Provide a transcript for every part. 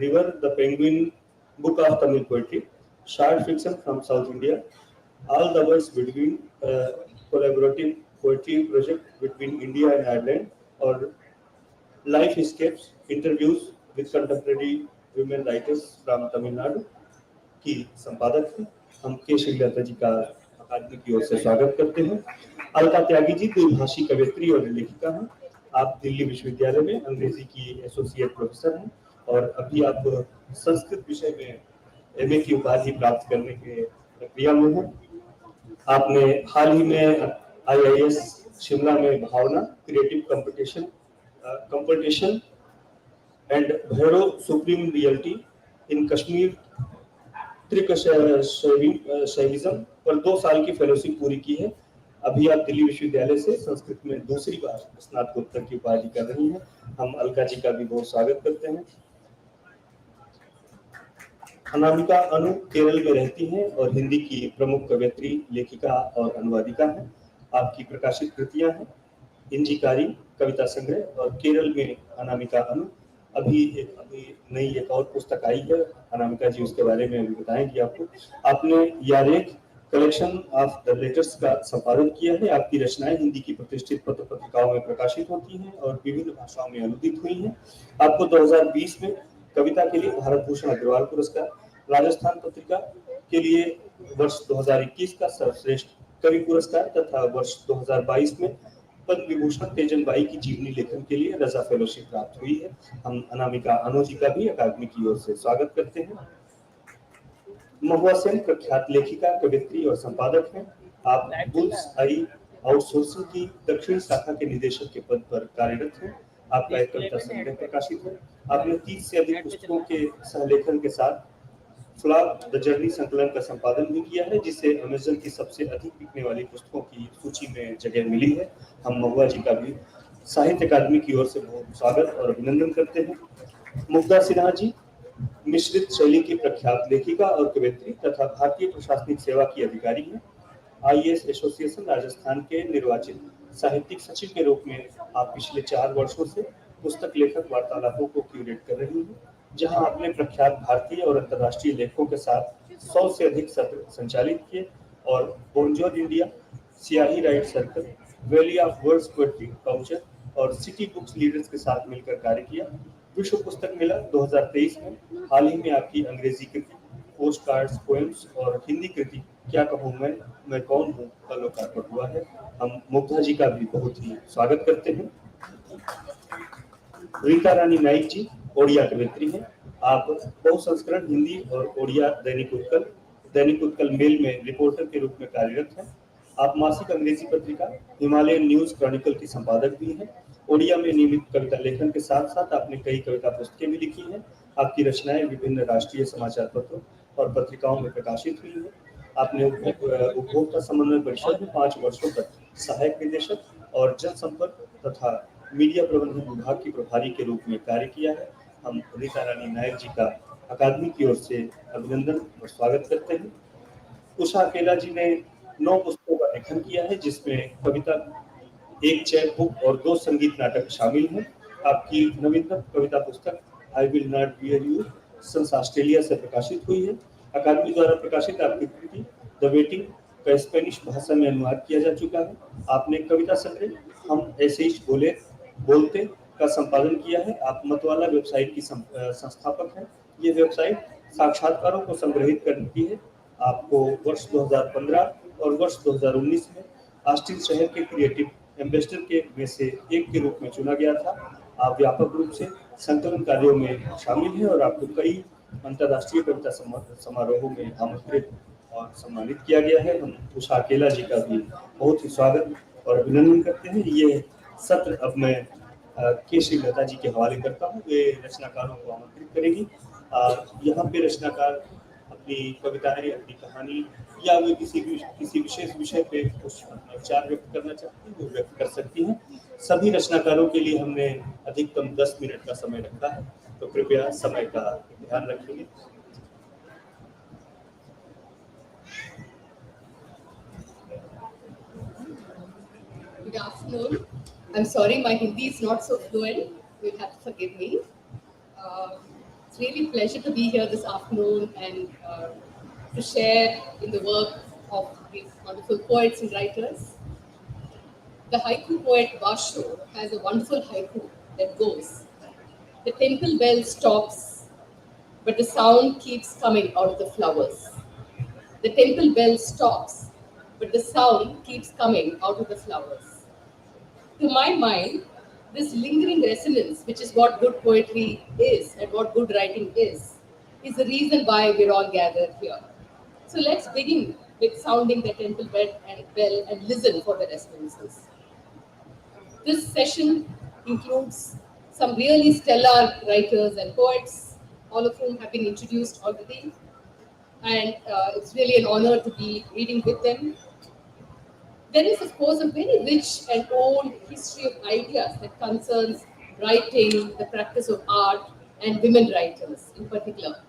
River, the Penguin Book of Tamil Poetry, short fiction from South India, all the words between collaborative poetry project between India and Ireland, or life escapes, interviews with contemporary women writers from Tamil Nadu की संपादक हैं। हम के श्रीलता जी का अकादमी की ओर से स्वागत करते हैं। अलका त्यागी जी द्विभाषी कवयित्री और लेखिका हैं। आप दिल्ली विश्वविद्यालय में अंग्रेजी की एसोसिएट प्रोफेसर हैं और अभी आप संस्कृत विषय में एमए की उपाधि प्राप्त करने के प्रक्रिया में हैं। आपने हाल ही में आईआईएस शिमला में Bhavna creative competition and Bhairav supreme reality in Kashmir Shaivism पर 2 साल की फेलोशिप पूरी की है। अभी आप दिल्ली विश्वविद्यालय से संस्कृत में दूसरी बार स्नातकोत्तर की उपाधि कर रही हैं। हम अलका जी का भी बहुत स्वागत करते हैं। अनामिका अनु केरल में रहती हैं और हिंदी की प्रमुख कवयित्री, लेखिका और अनुवादिका हैं। आपकी प्रकाशित कृतियां हैं इंजीकारी, कविता संग्रह और केरल में अनामिका अनु। अभी नई एक और पुस्तक आई है, अनामिका जी उसके बारे में अभी बताएंगी आपको। आपने यारेक कलेक्शन ऑफ द लेटर्स का संपादन किया है। आपकी रचनाएं हिंदी की प्रतिष्ठित पत्र पत्रिकाओं में प्रकाशित होती हैं और विभिन्न भाषाओं में अनुदित हुई हैं। आपको 2020 में कविता के लिए भारत भूषण अग्रवाल पुरस्कार, राजस्थान पत्रिका के लिए वर्ष 2021 का सर्वश्रेष्ठ कवि पुरस्कार तथा वर्ष 2022 में पद्म विभूषण तेजन बाई की जीवनी लेखन के लिए रजा फेलोशिप प्राप्त हुई है। हम अनामिका अनु जी का भी अकादमी की ओर से स्वागत करते हैं। महुआ सेन प्रख्यात लेखिका, कवयित्री और संपादक हैं। आप बुल्स आई आउटसोर्सिंग की दक्षिण शाखा के निदेशक के पद पर कार्यरत हैं। आपका एक कविता संग्रह प्रकाशित है। आपने 30 से अधिक पुस्तकों के सहलेखन के साथ फ्लॉग द जर्नी संकलन का संपादन भी किया है, जिसे अमेजन की सबसे अधिक बिकने वाली पुस्तकों की सूची में जगह मिली है। हम महुआ जी का भी साहित्य अकादमी की ओर से बहुत स्वागत और अभिनंदन करते हैं। मुग्धा सिन्हा जी मिश्रित शैली की प्रख्यात लेखिका और कवयित्री तथा भारतीय प्रशासनिक सेवा की अधिकारी हैं। आईएएस एसोसिएशन राजस्थान के निर्वाचित साहित्यिक सचिव के रूप में आप पिछले 4 वर्षों से पुस्तक लेखक वार्तालापों को क्यूरेट कर रही हैं, जहां आपने प्रख्यात भारतीय और अंतर्राष्ट्रीय लेखकों के साथ 100 से अधिक सत्र संचालित किए और bonjour India, Siyahi write circle, valley of words poetry couture और सिटी बुक्स लीडर्स के साथ मिलकर कार्य किया। विश्व पुस्तक मेला 2023 में हाल ही में आपकी अंग्रेजी कृति पोस्ट कार्ड्स, पोएम्स और हिंदी कृति क्या कहूँ मैं कौन हूँ का लोकार्पण हुआ है। हम मुग्धा जी का भी बहुत ही स्वागत करते हैं। रीता रानी नाइक जी ओडिया कवयित्री हैं। आप बहुसंस्करण हिंदी और ओडिया दैनिक उत्कल मेल में रिपोर्टर के रूप में कार्यरत हैं। आप मासिक अंग्रेजी पत्रिका हिमालयन न्यूज क्रॉनिकल की संपादक भी हैं। ओडिया में नियमित कविता लेखन के साथ साथ आपने कई कविता पुस्तकें भी लिखी हैं। आपकी रचनाएं विभिन्न राष्ट्रीय समाचार पत्रों और पत्रिकाओं में प्रकाशित हुई हैं। आपने उपभोक्ता समन्वय परिषद में 5 वर्षों तक सहायक निदेशक और जनसंपर्क तथा मीडिया प्रबंधन विभाग की प्रभारी के रूप में कार्य किया है। हम रीता रानी नायक जी का अकादमी की ओर से अभिनंदन और स्वागत करते हैं। उषा अकेला जी ने 9 पुस्तकों का लेखन किया है, जिसमें कविता, एक चैप बुक और 2 संगीत नाटक शामिल हैं। आपकी नवीनतम कविता पुस्तक I will not bear you sons Australia से प्रकाशित हुई है। अकादमी द्वारा प्रकाशित आपकी कृति द वेटिंग का स्पेनिश भाषा में अनुवाद किया जा चुका है। आपने कविता संग्रह हम ऐसे ही बोलते का संपादन किया है। आप मतवाला वेबसाइट की संस्थापक हैं। ये वेबसाइट साक्षात्कारों को संग्रहित करती है। आपको वर्ष 2015 और वर्ष 2019 में ऑस्टिन शहर के क्रिएटिव एम्बेसडर के में से एक के रूप में चुना गया था। आप व्यापक रूप से संकलन कार्यों में शामिल हैं और आपको कई अंतर्राष्ट्रीय कविता समारोहों में आमंत्रित और सम्मानित किया गया है। हम उषा अकेला जी का भी बहुत ही स्वागत और अभिनंदन करते हैं। ये सत्र अब मैं के श्रीलता जी के हवाले करता हूँ। वे रचनाकारों को आमंत्रित करेगी। यहाँ पे रचनाकार अपनी कविताएं, अपनी कहानी या वे किसी विशेष विषय पे कुछ अपना विचार व्यक्त करना चाहती हैं, वो व्यक्त कर सकती हैं। सभी रचनाकारों के लिए हमने अधिकतम 10 मिनट का समय रखा है, तो कृपया समय का ध्यान रखेंगे। Good afternoon. I'm sorry my Hindi is not so fluent. You'll have to forgive me. really a pleasure to be here this afternoon and to share in the work of these wonderful poets and writers. The haiku poet Basho has a wonderful haiku that goes, the temple bell stops, but the sound keeps coming out of the flowers. The temple bell stops, but the sound keeps coming out of the flowers. To my mind, this lingering resonance, which is what good poetry is and what good writing is the reason why we're all gathered here. So let's begin with sounding the temple bell and listen for the responses. This session includes some really stellar writers and poets, all of whom have been introduced already, and it's really an honor to be reading with them. There is, of course, a very rich and old history of ideas that concerns writing, the practice of art, and women writers in particular.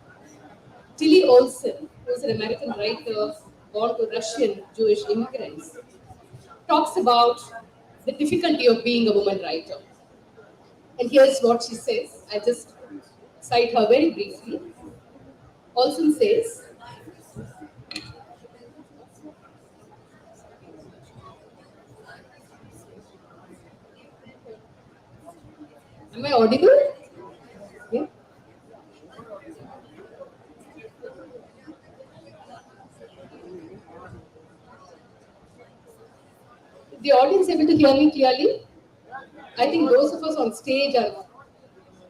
Tilly Olson, who is an American writer born to Russian Jewish immigrants, talks about the difficulty of being a woman writer. And here's what she says. I just cite her very briefly. Olson says, am I audible? Yeah. Is the audience able to hear me clearly? I think those of us on stage are,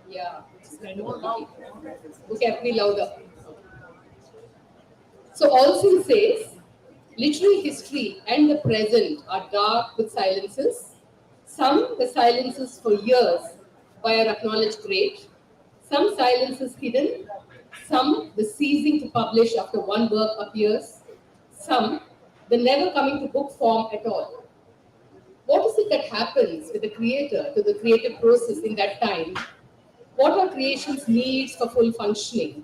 yeah, it's kind of okay. Okay, have to be louder. So Olson says, literary history and the present are dark with silences. Some the silences for years by our acknowledged great, some silences hidden, some the ceasing to publish after one work appears, some the never coming to book form at all. What is it that happens with the creator to the creative process in that time? What are creation's needs for full functioning?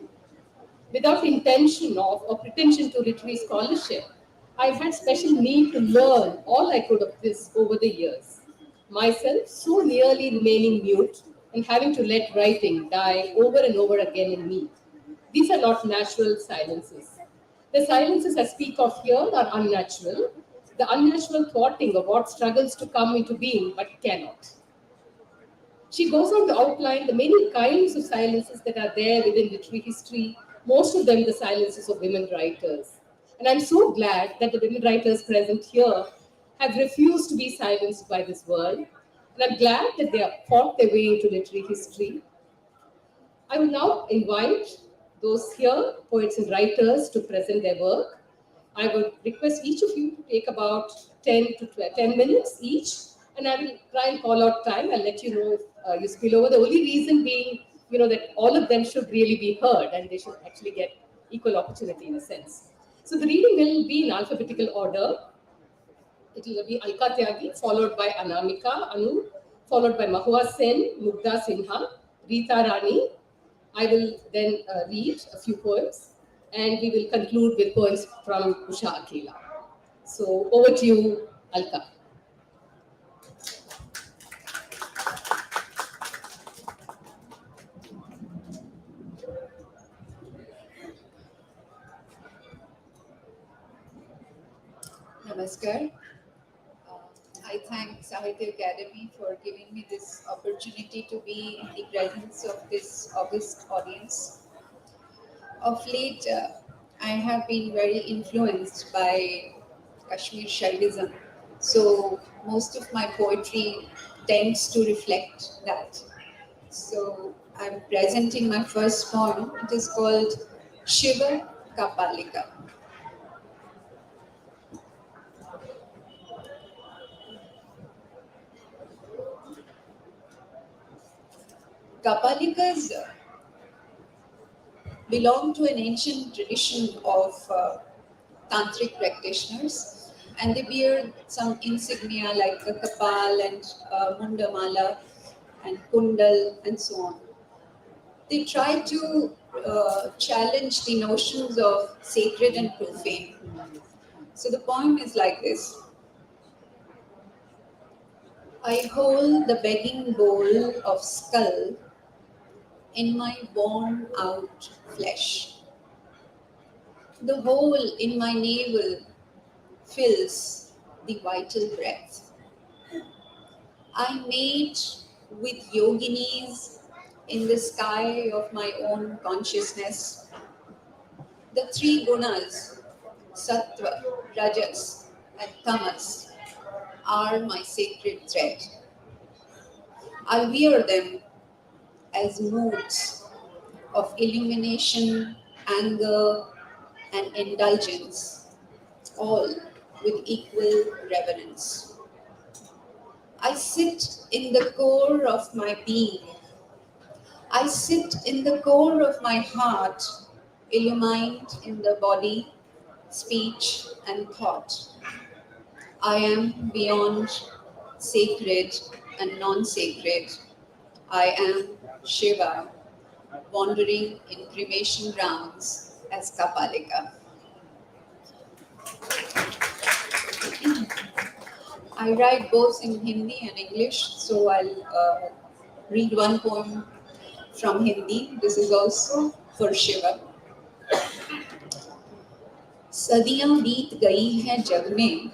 Without intention of or pretension to literary scholarship, I've had special need to learn all I could of this over the years. Myself so nearly remaining mute and having to let writing die over and over again in me. These are not natural silences. The silences I speak of here are unnatural, the unnatural thwarting of what struggles to come into being but cannot. She goes on to outline the many kinds of silences that are there within literary history, most of them the silences of women writers. And I'm so glad that the women writers present here have refused to be silenced by this world. And I'm glad that they have fought their way into literary history. I will now invite those here, poets and writers, to present their work. I would request each of you to take about 10 to 12, 10 minutes each, and I will try and call out time. I'll let you know if you spill over. The only reason being, that all of them should really be heard and they should actually get equal opportunity in a sense. So the reading will be in alphabetical order. It will be Alka Tyagi, followed by Anamika Anu, followed by Mahua Sen, Mugdha Sinha, Rita Rani. I will then read a few poems and we will conclude with poems from Usha Akela. So over to you, Alka. Namaskar. I thank Sahitya Academy for giving me this opportunity to be in the presence of this august audience. Of late, I have been very influenced by Kashmir Shaivism, so most of my poetry tends to reflect that. So I'm presenting my first poem. It is called Shiva Kapalika. Kapalikas belong to an ancient tradition of tantric practitioners, and they wear some insignia like the kapal and mundamala and kundal and so on. They try to challenge the notions of sacred and profane. So the poem is like this. I hold the begging bowl of skull in my worn out flesh. The hole in my navel fills the vital breath. I mate with yoginis in the sky of my own consciousness. The three gunas, sattva, rajas, and tamas, are my sacred thread. I wear them as moods of illumination, anger, and indulgence, all with equal reverence. I sit in the core of my being. I sit in the core of my heart, illumined in the body, speech, and thought. I am beyond sacred and non sacred. I am Shiva, wandering in cremation grounds as Kapalika. I write both in Hindi and English, so I'll read one poem from Hindi. This is also for Shiva. सदियां बीत गई हैं जग में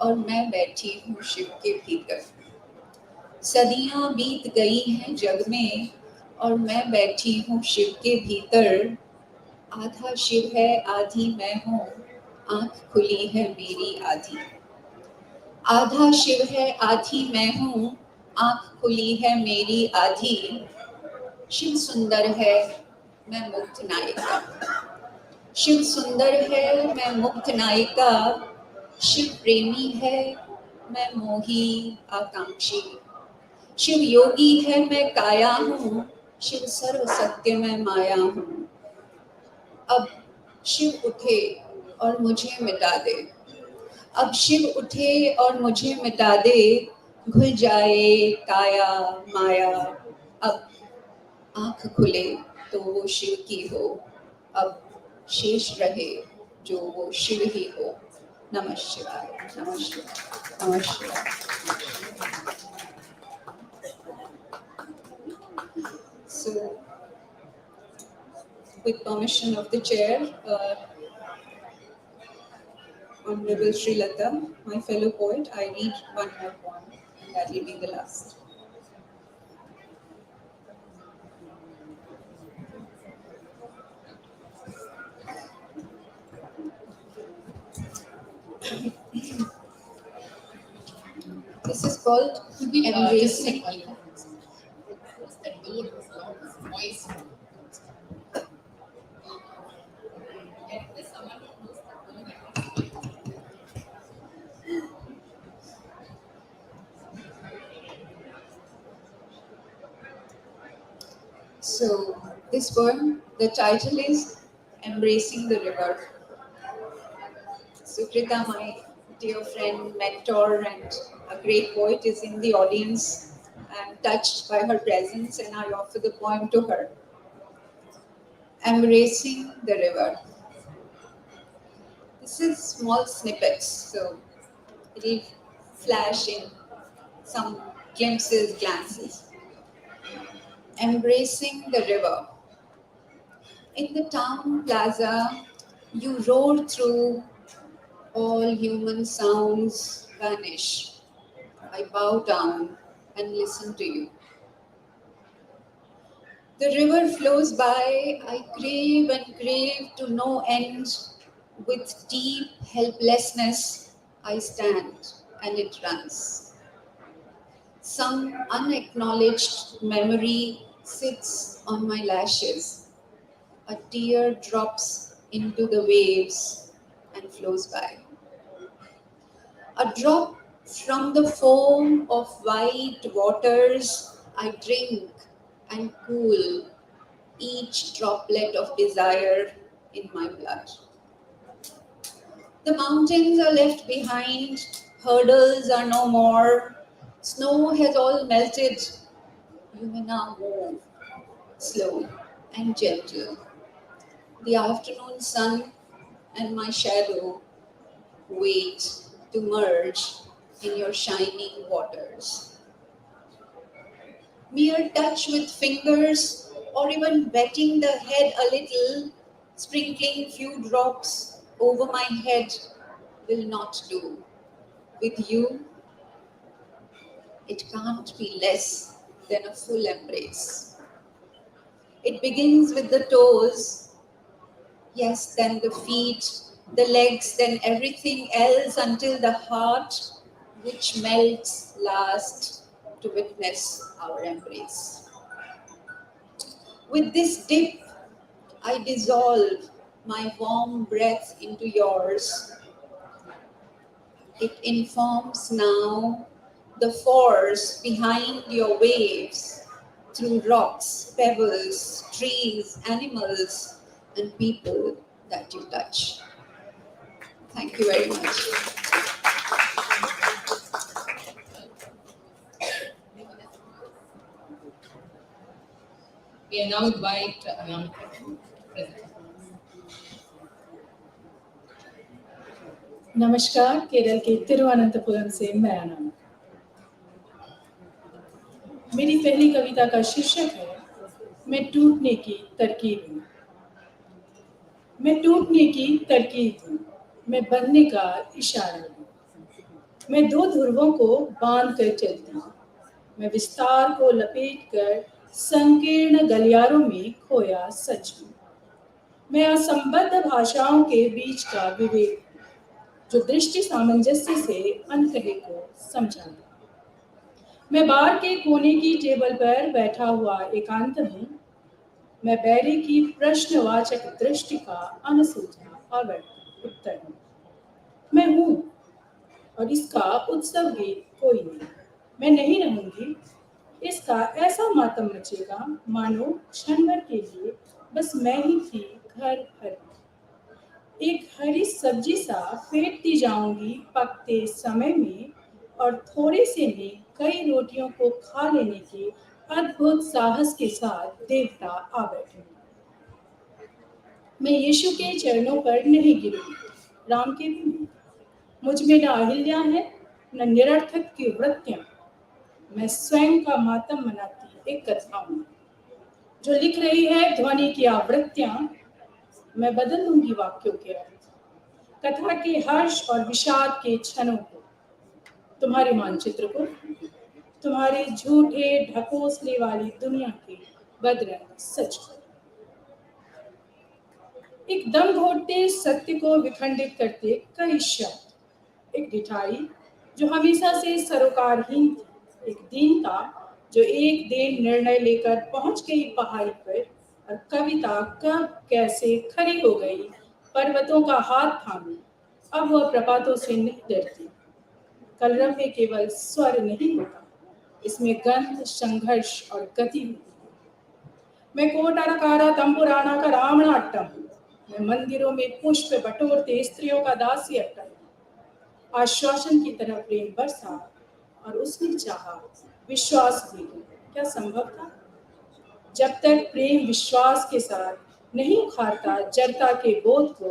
और मैं बैठी हूँ शिव के भीतर. सदियां बीत गई हैं जग में और मैं बैठी हूँ शिव के भीतर. आधा शिव है आधी मैं हूँ, आंख खुली है मेरी आधी. आधा शिव है आधी मैं हूँ, आंख खुली है मेरी आधी. शिव सुंदर है मैं मुग्ध नायिका. शिव सुंदर है मैं मुग्ध नायिका. शिव प्रेमी है मैं मोही आकांक्षी. शिव योगी है मैं काया हूँ. शिव सर्व सत्य मैं माया हूँ. अब शिव उठे और मुझे मिटा दे. अब शिव उठे और मुझे मिटा दे. घुल जाए काया माया. अब आंख खुले तो वो शिव की हो. अब शेष रहे जो वो शिव ही हो. नमः शिवाय, नमः शिवाय, नमः शिवाय. So, with permission of the chair, Honorable Sri Lata, my fellow poet, I read one more poem, and that will be the last. This is called Embracing. So, this poem, the title is Embracing the River. Sukrita, my dear friend, mentor, and a great poet, is in the audience. I'm touched by her presence and I offer the poem to her. Embracing the River. This is small snippets, so it'll flash in some glimpses, glances. Embracing the river. In the town plaza, you roar through, all human sounds vanish. I bow down and listen to you. The river flows by, I crave and crave to no end. With deep helplessness, I stand and it runs. Some unacknowledged memory sits on my lashes. A tear drops into the waves and flows by. A drop from the foam of white waters, I drink and cool each droplet of desire in my blood. The mountains are left behind, hurdles are no more, snow has all melted. You may now move, slow and gentle. The afternoon sun and my shadow wait to merge in your shining waters. Mere touch with fingers or even wetting the head a little, sprinkling few drops over my head will not do. With you, it can't be less than a full embrace. It begins with the toes, yes, then the feet, the legs, then everything else until the heart, which melts last to witness our embrace. With this dip, I dissolve my warm breath into yours. It informs now the force behind your waves through rocks, pebbles, trees, animals, and people that you touch. Thank you very much. We now invite Anamika to present. नमस्कार, केरल के तिरुवनंतपुरम से मैं अनामिका। मेरी पहली कविता का शीर्षक है मैं टूटने की तरकीब हूँ। मैं टूटने की तरकीब हूँ, मैं बनने का इशारा हूँ। मैं दो ध्रुवों को बांध कर चलती हूँ, मैं विस्तार को लपेट कर संकीर्ण गलियारों में खोया सच हूँ। मैं असंबद्ध भाषाओं के बीच का विवेक हूँ, जो दृष्टि सामंजस्य से अनकहे को समझाता। मैं बार के कोने की टेबल पर बैठा हुआ एकांत हूँ। मैं बैरे की प्रश्नवाचक दृष्टि का अनसूझा अव्यक्त उत्तर हूँ। मैं हूँ और इसका उत्सव गीत कोई नहीं। मैं नहीं रहूंगी, इसका ऐसा मातम मचेगा मानो क्षण भर के लिए बस मैं ही थी घर भर। एक हरी सब्जी सा फेंटती जाऊंगी पकते समय में, और थोड़े से में कई रोटियों को खा लेने के अद्भुत साहस के साथ देवता आ बैठे। मैं यीशु के चरणों पर नहीं गिरूंगी, राम के भी नहीं। मुझ में न अहिल्या है न निरर्थक की वृत्तियां। मैं स्वयं का मातम मनाती एक कथा हूँ, जो लिख रही है ध्वनि की आवृत्तियां। मैं बदल दूंगी वाक्यों के अर्थ, कथा के हर्ष और विषाद के क्षणों को, तुम्हारे मानचित्र को, तुम्हारे झूठे ढकोसले वाली दुनिया के बदरंग सच को। एक दम घोटते सत्य को विखंडित करते कई शब्द, एक ढिठाई जो हमेशा से सरोकारहीन थी, एक दीनता जो एक दिन निर्णय लेकर पहुंच गई पहाड़ी पर, और कविता कब कैसे खड़ी हो गई पर्वतों का हाथ थामे। अब वह प्रपातों से नहीं डरती। कलरव में केवल स्वर नहीं होता, इसमें गंध, संघर्ष और गति होती है। मैं कोटारकारा तंबुराना का रामनाट्यम हूँ। मैं मंदिरों में पुष्प बटोरते स्त्रियों का दासी अट्टम। आश्वासन की तरह प्रेम बरसा और उसने चाहा विश्वास भी। क्या संभव था? जब तक प्रेम विश्वास के साथ नहीं उखाड़ता जड़ता के बोध को,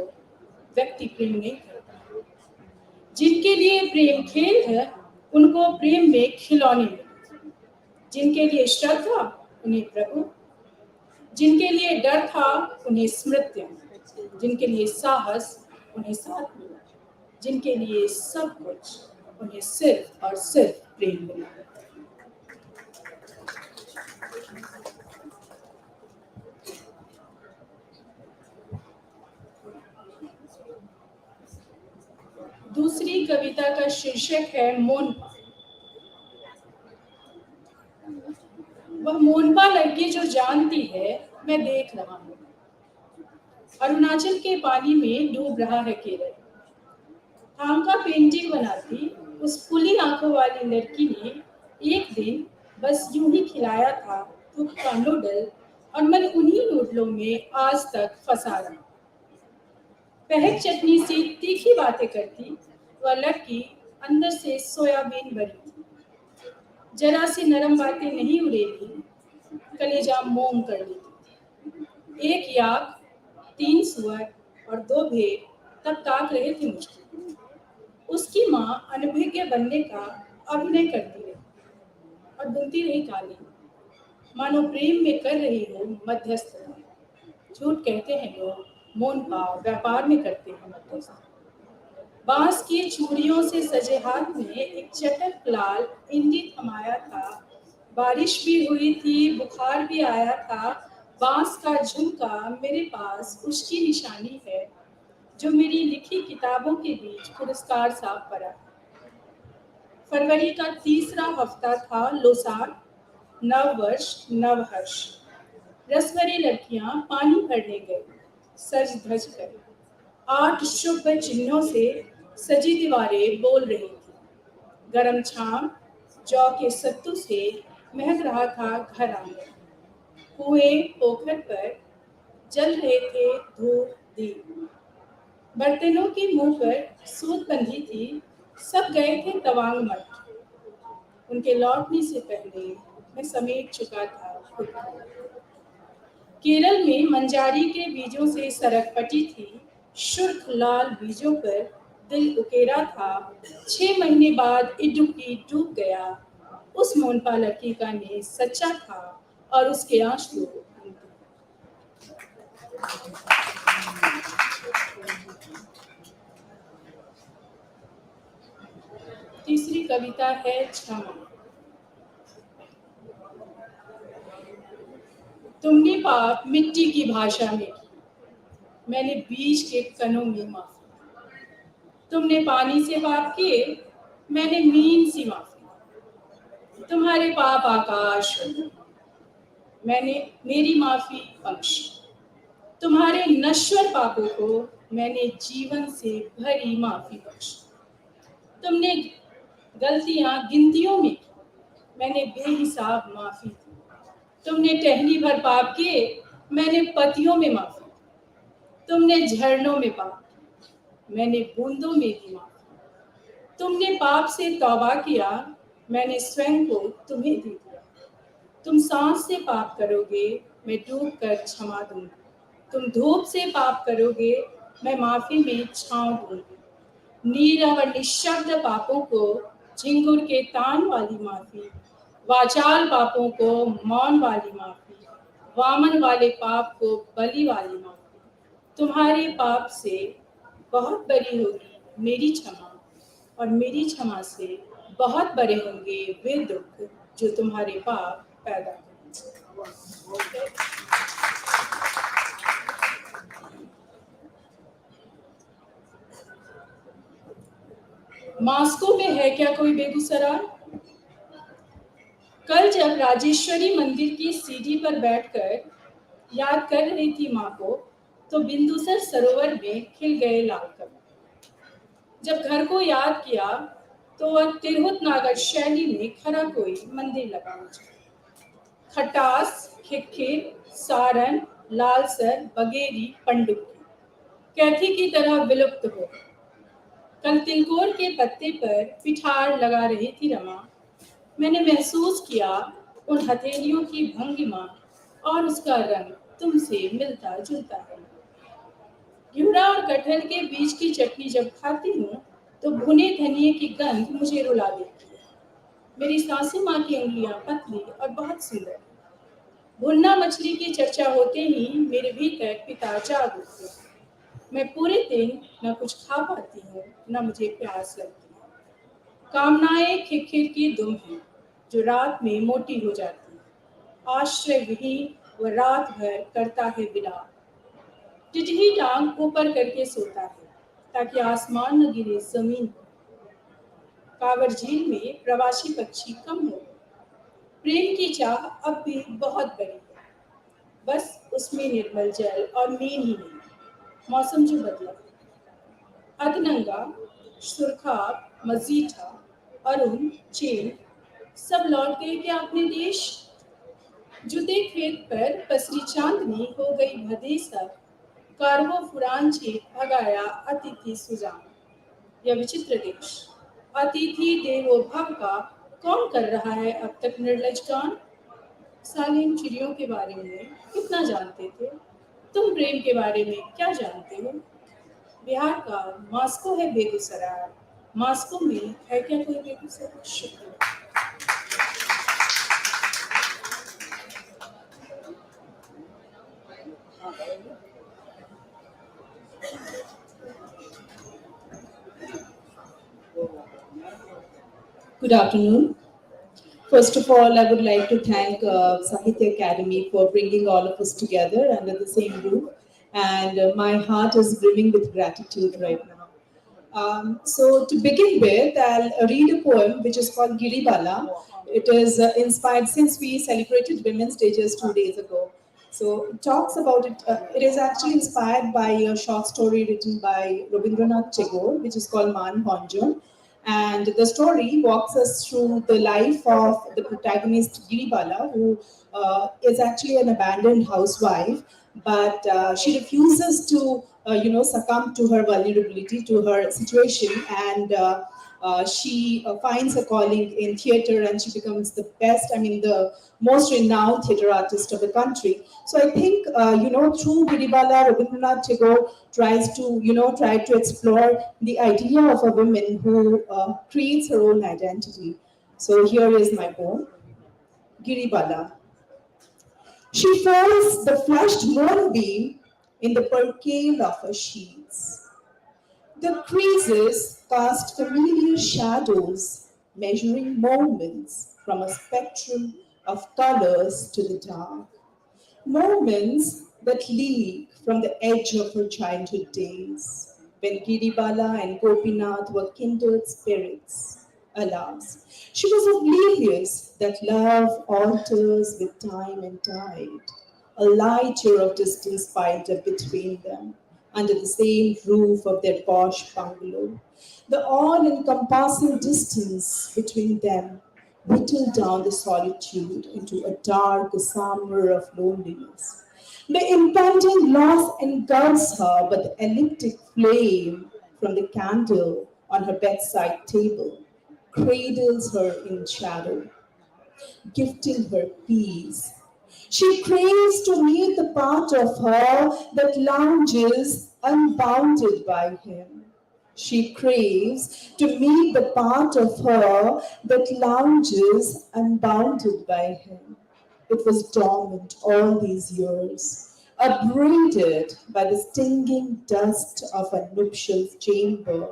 व्यक्ति प्रेम नहीं करता। जिनके लिए प्रेम खेल है उनको प्रेम में खिलौने मिले। जिनके लिए श्रद्धा उन्हें प्रभु, जिनके लिए डर था उन्हें स्मृतियां, जिनके लिए साहस उन्हें साथ मिला, जिनके लिए सब कुछ उन्हें सिर्फ और सिर्फ प्रेम मिला। दूसरी कविता का शीर्षक है मोनपा। वह मोनपा लड़की जो जानती है मैं देख रहा हूँ। अरुणाचल के पानी में डूब रहा है केरल। थाम का पेंटिंग बनाती उस फुली आंखों वाली लड़की ने एक दिन बस यूं ही खिलाया था दूध का नूडल, और मैं उन्हीं नूडलों में आज तक फंसा रहा। पहक चटनी सी तीखी बातें करती वह लड़की अंदर से सोयाबीन भरी थी। जरा सी नरम बातें नहीं उड़ेगी, कलेजा मोम कर लेती। एक याक, 3 सुअर और 2 भेड़ तब ताक रहे थे मुझको। उसकी माँ अनभिज्ञ बनने का अभिनय करती रही और बुनती रही कालीन। मानो प्रेम में कर रही हो मध्यस्थता। झूठ कहते हैं लोग, मौन भाव व्यापार में करते हैं मध्यस्थ। बांस की चूड़ियों से सजे हाथ में एक चटक लाल इंडी थमाया था। बारिश भी हुई थी, बुखार भी आया था। बांस का झुमका मेरे पास उसकी निशानी है जो मेरी लिखी किताबों के बीच पुरस्कार सा पड़ा। फरवरी का तीसरा हफ्ता था, लोसार, नव वर्ष, नव हर्ष। रस भरी लड़कियां पानी भरने गई, सज धज कर। 8 शुभ चिन्हों से सजी दीवारें बोल रही थी। गरम छाम जौ के सत्तू से महक रहा था घर आंगन। कुएं पोखर पर जल रहे थे धूप दीप। बर्तनों की मुंह पर सूत बंधी थी। सब गए थे तवांग मठ। उनके लौटने से पहले मैं समेट चुका था खुद को। केरल में मंजारी के बीजों से सड़क पटी थी। शुष्क लाल बीजों पर दिल उकेरा था। 6 महीने बाद इडुक्की डूब गया। उस मोनपा लड़की का नेह सच्चा था और उसके आंसू अंतिम। तीसरी कविता है क्षमा। तुमने पाप मिट्टी की भाषा में की, मैंने बीज के कणों में माफी। तुमने पानी से पाप किए, मैंने मीन सी माफी। तुम्हारे पाप आकाश, मैंने मेरी माफी पंक्षी। तुम्हारे नश्वर पापों को मैंने जीवन से भरी माफी बख्शी। तुमने गलतियां गिनतियों में की, मैंने बेहिसाब माफी दी। तुमने टहनी भर पाप किए, मैंने पतियों में माफी। तुमने झरनों में पाप किए, मैंने बूंदों में दी माफी। तुमने पाप से तौबा किया, मैंने स्वयं को तुम्हें दे दिया। तुम सांस से पाप करोगे, मैं डूब कर क्षमा दूंगी। तुम धूप से पाप करोगे, मैं माफी में छांव दूंगी। नीरव और निशब्द पापों को झिंगुर के तान वाली माफी, वाचाल पापों को मौन वाली माफी, वामन वाले पाप को बलि वाली माफी। तुम्हारे पाप से बहुत बड़ी होगी मेरी क्षमा, और मेरी क्षमा से बहुत बड़े होंगे वे दुख जो तुम्हारे पाप पैदा करेंगे। मास्को में है क्या कोई बेगूसराय? कल जब राजेश्वरी मंदिर की सीढ़ी पर बैठकर याद कर रही थी माँ को, तो बिंदुसर सरोवर में खिल गए लाल कमल। जब घर को याद किया तो वह तिरहुत नागर शैली में खरा कोई मंदिर लगा मुझे। खटास, खिखिर, सारन, लालसर, बगेरी, पंडुक्की कैथी की तरह विलुप्त हो। कल तिलकोर के पत्ते पर पिठार लगा रही थी रमा। मैंने महसूस किया उन हथेलियों की भंगिमा और उसका रंग तुमसे मिलता जुलता है। घिउरा और कटहल के बीज की चटनी जब खाती हूँ तो भुने धनिये की गंध मुझे रुला देती है। मेरी सासू माँ की उंगलियां पतली और बहुत सुंदर। भुन्ना मछली की चर्चा होते ही मेरे भीतर पिता जाग उठते। मैं पूरे दिन न कुछ खा पाती हूँ, न मुझे प्यास लगती है। कामनाएं खिखिर की दुम है जो रात में मोटी हो जाती है। आश्रय विहीन वह रात भर करता है विलाप। टिटही टांग ऊपर करके सोता है ताकि आसमान न गिरे जमीन पर। कांवर झील में प्रवासी पक्षी कम हो गए। प्रेम की चाह अब भी बहुत बड़ी है, बस उसमें निर्मल जल और मीन ही नहीं। मौसम जो बदला, अधनंगा, सुरखाब, मजीठा, अरुण, चेन सब लौट गए क्या अपने देश? जुते खेत पर पसरी चांदनी हो गई भदे सब। कारवो फुरांचे भगाया अतिथि सुजान। यह विचित्र देश, अतिथि देवो भव का कौन कर रहा है अब तक निर्लज गान? साले इन चिड़ियों के बारे में कितना जानते थे? तुम प्रेम के बारे में क्या जानते हो? बिहार का मास्को है बेगूसराय। मास्को में है क्या कोई बेगूसराय? शुक्रिया। Good afternoon. First of all, I would like to thank Sahitya Academy for bringing all of us together under the same roof, and my heart is brimming with gratitude right now. So, to begin with, I'll read a poem which is called Giribala. It is inspired since we celebrated Women's Day just 2 days ago. So, it talks about it. It is actually inspired by a short story written by Rabindranath Tagore, which is called Man Honjon. And the story walks us through the life of the protagonist Giribala, who is actually an abandoned housewife, but she refuses to, succumb to her vulnerability, to her situation, and she finds a calling in theater, and she becomes the best, I mean, the most renowned theater artist of the country. So I think, through Giribala, Rabindranath Tagore try to explore the idea of a woman who creates her own identity. So here is my poem, Giribala. She folds the flushed moonbeam in the percale of her sheets. The creases cast familiar shadows, measuring moments from a spectrum of colors to the dark. Moments that leak from the edge of her childhood days, when Giribala and Gopinath were kindred spirits. Alas, she was oblivious that love alters with time and tide. A light year of distance piled up between them, under the same roof of their posh bungalow. The all-encompassing distance between them whittled down the solitude into a dark summer of loneliness. The impending loss engulfs her, but the elliptic flame from the candle on her bedside table cradles her in shadow, gifting her peace. She craves to meet the part of her that lounges unbounded by him. She craves to meet the part of her that lounges unbounded by him. It was dormant all these years, upbraided by the stinging dust of a nuptial chamber.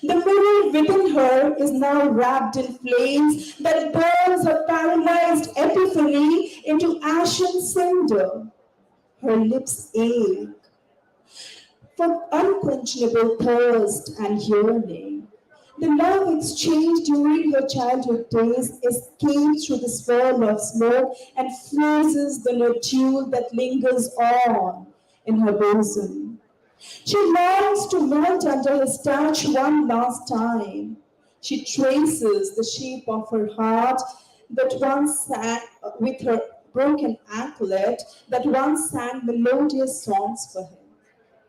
The mirror within her is now wrapped in flames that burns her paralyzed epiphany into ashen cinder. Her lips ache for unquenchable thirst and yearning. The love exchange during her childhood days escapes through the swirl of smoke and freezes the nodule that lingers on in her bosom. She longs to melt under his touch one last time. She traces the shape of her heart that once sang with her broken anklet, that once sang melodious songs for him.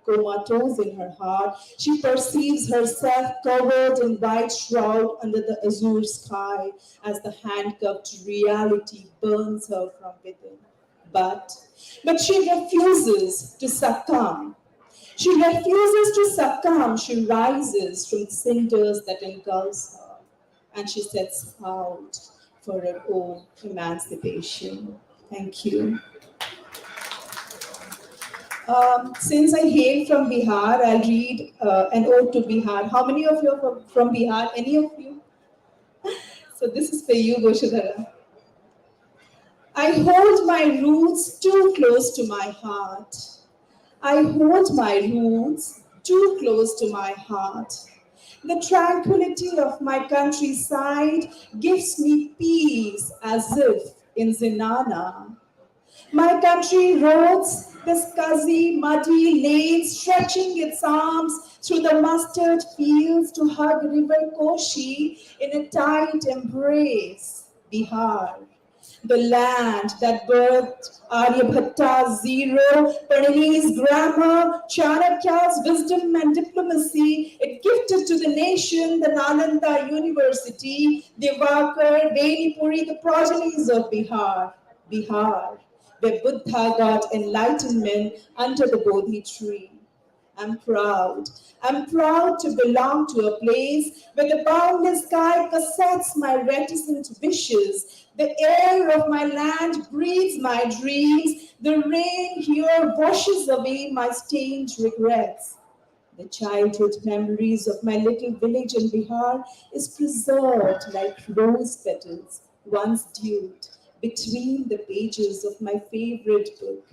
Comatose in her heart, she perceives herself covered in white shroud under the azure sky as the handcuffed reality burns her from within. But, but she refuses to succumb. She refuses to succumb. She rises from the cinders that engulfs her, and she sets out for her own emancipation. Thank you. Since I hail from Bihar, I'll read an ode to Bihar. How many of you are from Bihar? Any of you? So this is for you, Goshadhara. I hold my roots too close to my heart. I hold my roots too close to my heart. The tranquility of my countryside gives me peace as if in Zenana. My country roads, the scuzzy, muddy lanes, stretching its arms through the mustard fields to hug River Koshi in a tight embrace. Bihar, the land that birthed Aryabhatta's zero, Panini's grammar, Chanakya's wisdom and diplomacy. It gifted to the nation the Nalanda University, Divakar, Benipuri, the progenies of Bihar. Bihar, where Buddha got enlightenment under the Bodhi tree. I'm proud. I'm proud to belong to a place where the boundless sky cassettes my reticent wishes. The air of my land breathes my dreams. The rain here washes away my stained regrets. The childhood memories of my little village in Bihar is preserved like rose petals once dewed between the pages of my favorite book.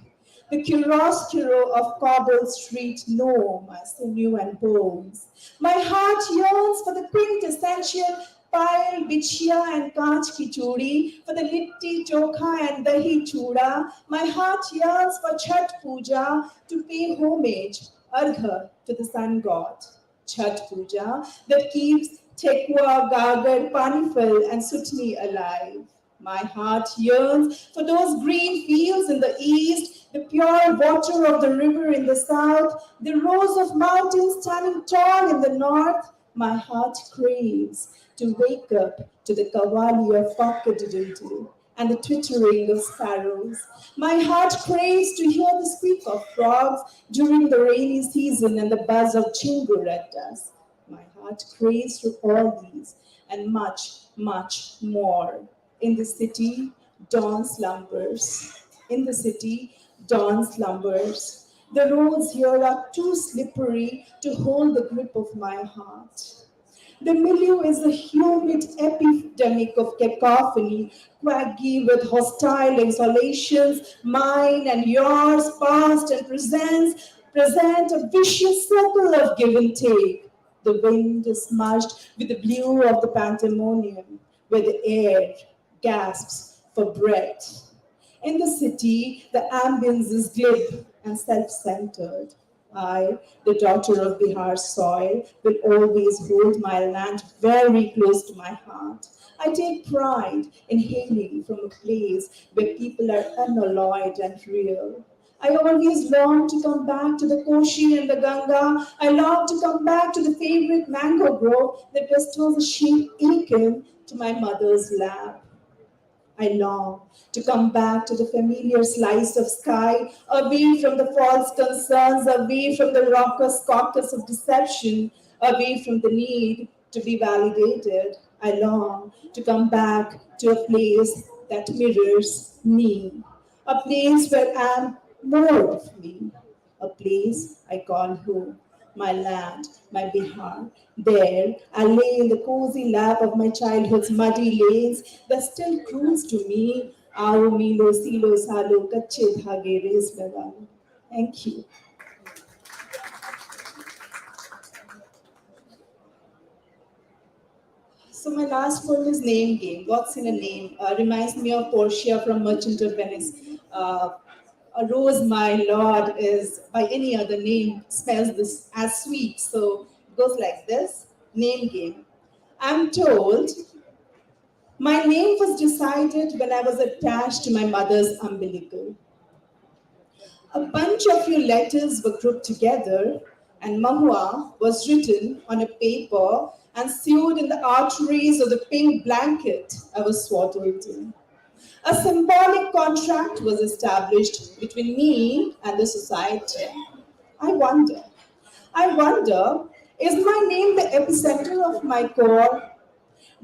The chiaroscuro of cobble street know my sinew and bones. My heart yearns for the quintessential pile bichya and kaach kichuri, for the litti chokha and dahi chuda. My heart yearns for Chhat Puja to pay homage, argha to the sun god. Chhat Puja that keeps Tekwa, Gagar, Panifal and Sutni alive. My heart yearns for those green fields in the east, the pure water of the river in the south, the rows of mountains standing tall in the north. My heart craves to wake up to the kawali of cock-a-doodle-doo and the twittering of sparrows. My heart craves to hear the squeak of frogs during the rainy season and the buzz of chingur at dusk. My heart craves for all these and much, much more. In the city, dawn slumbers. In the city, dawn slumbers. The roads here are too slippery to hold the grip of my heart. The milieu is a humid epidemic of cacophony, quaggy with hostile exhalations, mine and yours, past and present a vicious circle of give and take. The wind is smudged with the blue of the pandemonium, where the air gasps for breath. In the city, the ambience is glib and self centered. I, the daughter of Bihar's soil, will always hold my land very close to my heart. I take pride in hailing from a place where people are unalloyed and real. I always long to come back to the Koshi and the Ganga. I long to come back to the favorite mango grove that bestows a sheep akin to my mother's lap. I long to come back to the familiar slice of sky, away from the false concerns, away from the raucous caucus of deception, away from the need to be validated. I long to come back to a place that mirrors me, a place where I am more of me, a place I call home, my land, my Bihar. There, I lay in the cozy lap of my childhood's muddy lanes that still croons to me, Aao Milo Silo Salo Kache Dhage Res Lagalo. Thank you. So my last poem is Name Game. What's in a name? Reminds me of Portia from Merchant of Venice. A rose, my lord, is by any other name smells this as sweet. So it goes like this. Name game. I'm told my name was decided when I was attached to my mother's umbilical. A bunch of your letters were grouped together, and Mahua was written on a paper and sewed in the arteries of the pink blanket I was swaddled in. A symbolic contract was established between me and the society. I wonder, I wonder, is my name the epicenter of my core?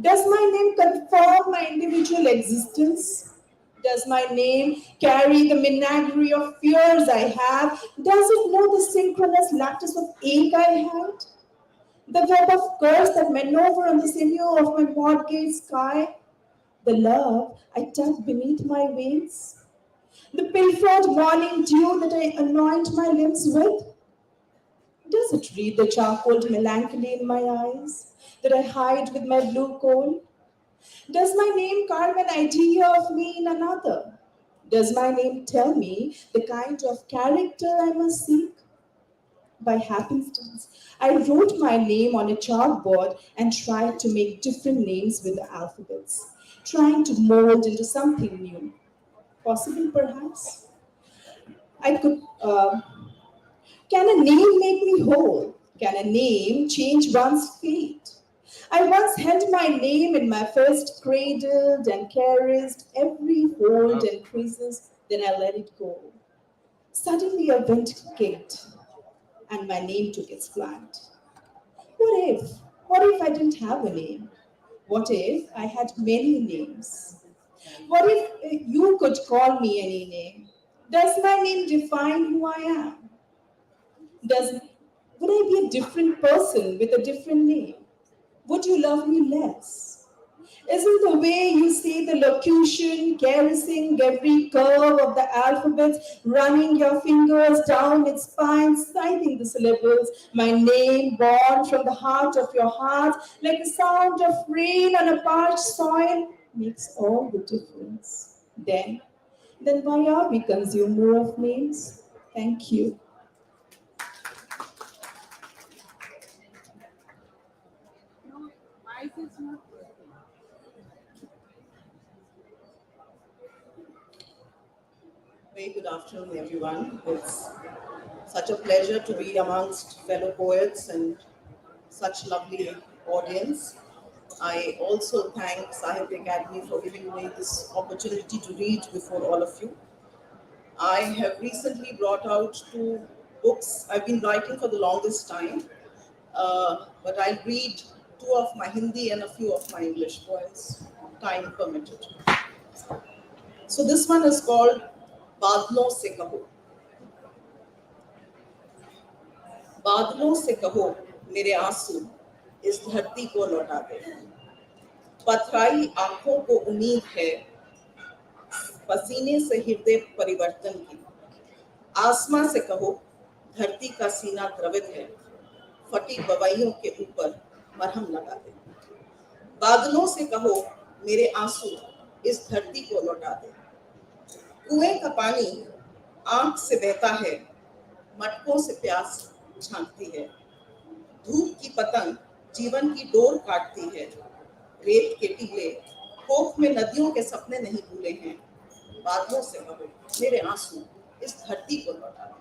Does my name confirm my individual existence? Does my name carry the menagerie of fears I have? Does it know the synchronous lattice of ache I had? The web of curse that maneuver on the sinew of my mortgage sky? The love I tuck beneath my veins? The pilfered morning dew that I anoint my limbs with? Does it read the charcoaled melancholy in my eyes that I hide with my blue coal? Does my name carve an idea of me in another? Does my name tell me the kind of character I must seek? By happenstance, I wrote my name on a chalkboard and tried to make different names with the alphabets, trying to mold into something new. Possible, perhaps? I could. Can a name make me whole? Can a name change one's fate? I once held my name in my fist, cradled and caressed every fold and creases, then I let it go. Suddenly a wind kicked, and my name took its flight. What if? What if I didn't have a name? What if I had many names? What if you could call me any name? Does my name define who I am? Does Would I be a different person with a different name? Would you love me less? Isn't the way you say the locution, caressing every curve of the alphabet, running your fingers down its spine, citing the syllables, my name born from the heart of your heart, like the sound of rain on a parched soil, makes all the difference. Then why are we consumer of names? Thank you. Very good afternoon, everyone. It's such a pleasure to be amongst fellow poets and such lovely audience. I also thank Sahitya Academy for giving me this opportunity to read before all of you. I have recently brought out two books I've been writing for the longest time, but I'll read two of my Hindi and a few of my English poems, time permitted. So this one is called बादलों से कहो. बादलों से कहो मेरे आंसू इस धरती को लौटा दे. पथराई आंखों को उम्मीद है पसीने से हृदय परिवर्तन की. आसमां से कहो धरती का सीना द्रवित है, फटी बवाइयों के ऊपर मरहम लगा दे. बादलों से कहो मेरे आंसू इस धरती को लौटा दे. कुएं का पानी आंख से बहता है, मटकों से प्यास झांकती है. धूप की पतंग जीवन की डोर काटती है. रेत के टीले कोख में नदियों के सपने नहीं भूले हैं. बादलों से कहो मेरे आंसू इस धरती को लौटा दे.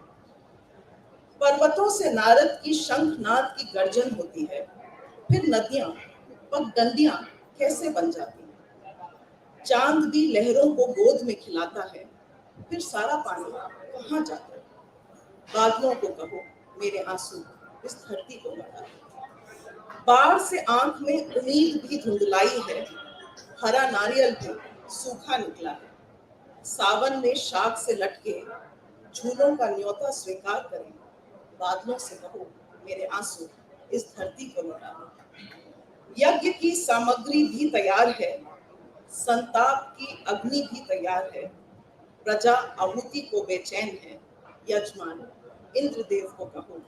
पर्वतों से नारद की शंखनाद की गर्जन होती है. फिर नदियां पगडंडियां कैसे बन जाती हैं. चांद भी लहरों को गोद में खिलाता है. फिर सारा पानी कहाँ जाता है. बादलों को कहो मेरे आंसू इस धरती को लौटा दे. बाढ़ से आंख में उम्मीद भी धुंधलाई है. हरा नारियल भी सूखा निकला है. सावन में शाख से लटके झूलों का न्योता स्वीकार करें. बादलों से कहो मेरे आंसू इस धरती को लौटा दे. यज्ञ की सामग्री भी तैयार है, संताप की अग्नि भी तैयार है. प्रजा आहुति को बेचैन है. यजमान इंद्रदेव को कहो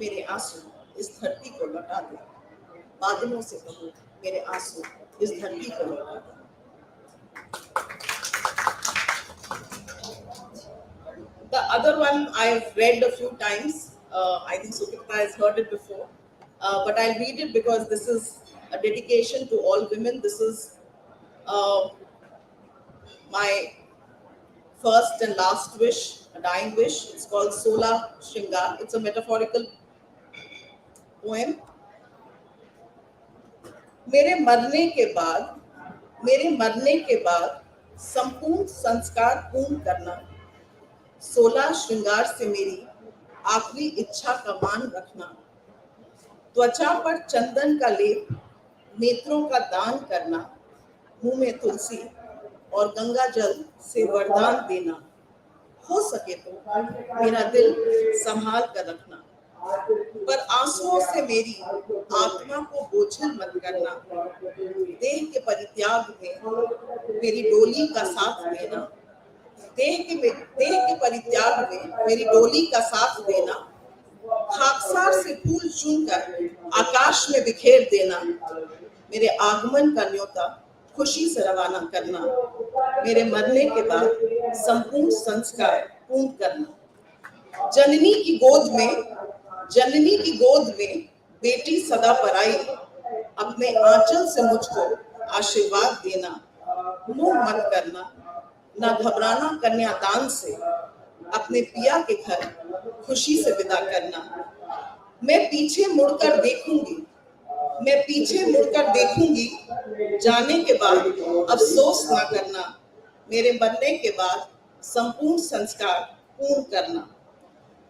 मेरे आंसू इस धरती को लौटा दे. बादलों से कहो मेरे आंसू इस धरती को लौटा दे. The other one I've read a few times. I think Sukita has heard it before, but I'll read it because this is a dedication to all women. This is my first and last wish, a dying wish. It's called Sola Shringar. It's a metaphorical poem. मेरे मरने के बाद संपूर्ण संस्कार पूर्ण करना. 16 श्रृंगार से मेरी आखिरी इच्छा का मान रखना. त्वचा पर चंदन का लेप, नेत्रों का दान करना. मुंह में तुलसी और गंगा जल से वरदान देना. हो सके तो मेरा दिल संभाल कर रखना. पर आंसुओं से मेरी आत्मा को बोझिल मत करना. देह के परित्याग में मेरी डोली का साथ देना. देह के परित्याग में मेरी डोली का साथ देना. खाकसार से फूल चुनकर आकाश में बिखेर देना. मेरे आगमन का न्योता खुशी से रवाना करना. मेरे मरने के बाद संपूर्ण संस्कार पूर्ण करना. जननी की गोद में बेटी सदा पराई. अपने आंचल से मुझको आशीर्वाद देना. मोह मत करना, ना घबराना कन्यादान से. अपने पिया के घर खुशी से विदा करना. मैं पीछे मुड़कर देखूंगी, जाने के बाद अफसोस ना करना. मेरे मरने के बाद संपूर्ण संस्कार पूर्ण करना.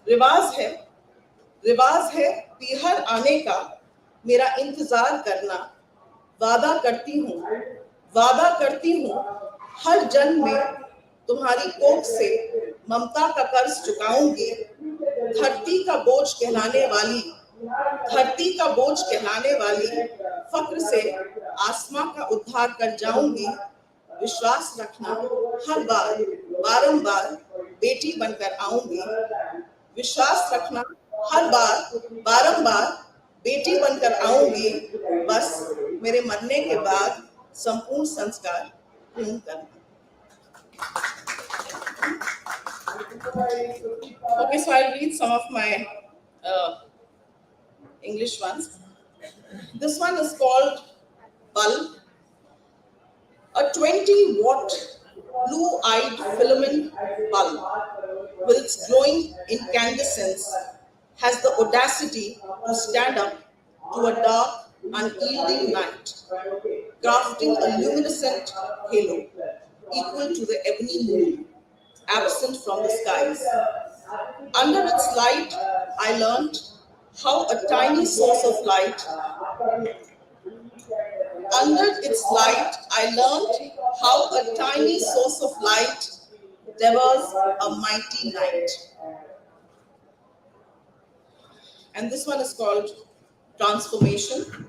रिवाज है पीहर आने का मेरा इंतजार करना. वादा करती हूँ हर जन्म में तुम्हारी कोख से ममता का कर्ज चुकाऊंगी. धरती का बोझ कहलाने वाली धरती का बोझ कहलाने वाली फक्र से आसमां का उद्धार कर जाऊंगी। विश्वास रखना हर बार बारंबार बेटी बनकर आऊंगी। विश्वास रखना हर बार बारंबार बेटी बनकर आऊंगी। बस मेरे मरने के बाद संपूर्ण संस्कार पूर्ण करना। Okay, so I'll read some of my English ones. This one is called Bulb. A 20-watt blue-eyed filament bulb with its glowing incandescence has the audacity to stand up to a dark, unyielding night, crafting a luminescent halo equal to the ebony moon, absent from the skies. Under its light, I learned how a tiny source of light Under its light, I learned how a tiny source of light devours a mighty night. And this one is called Transformation.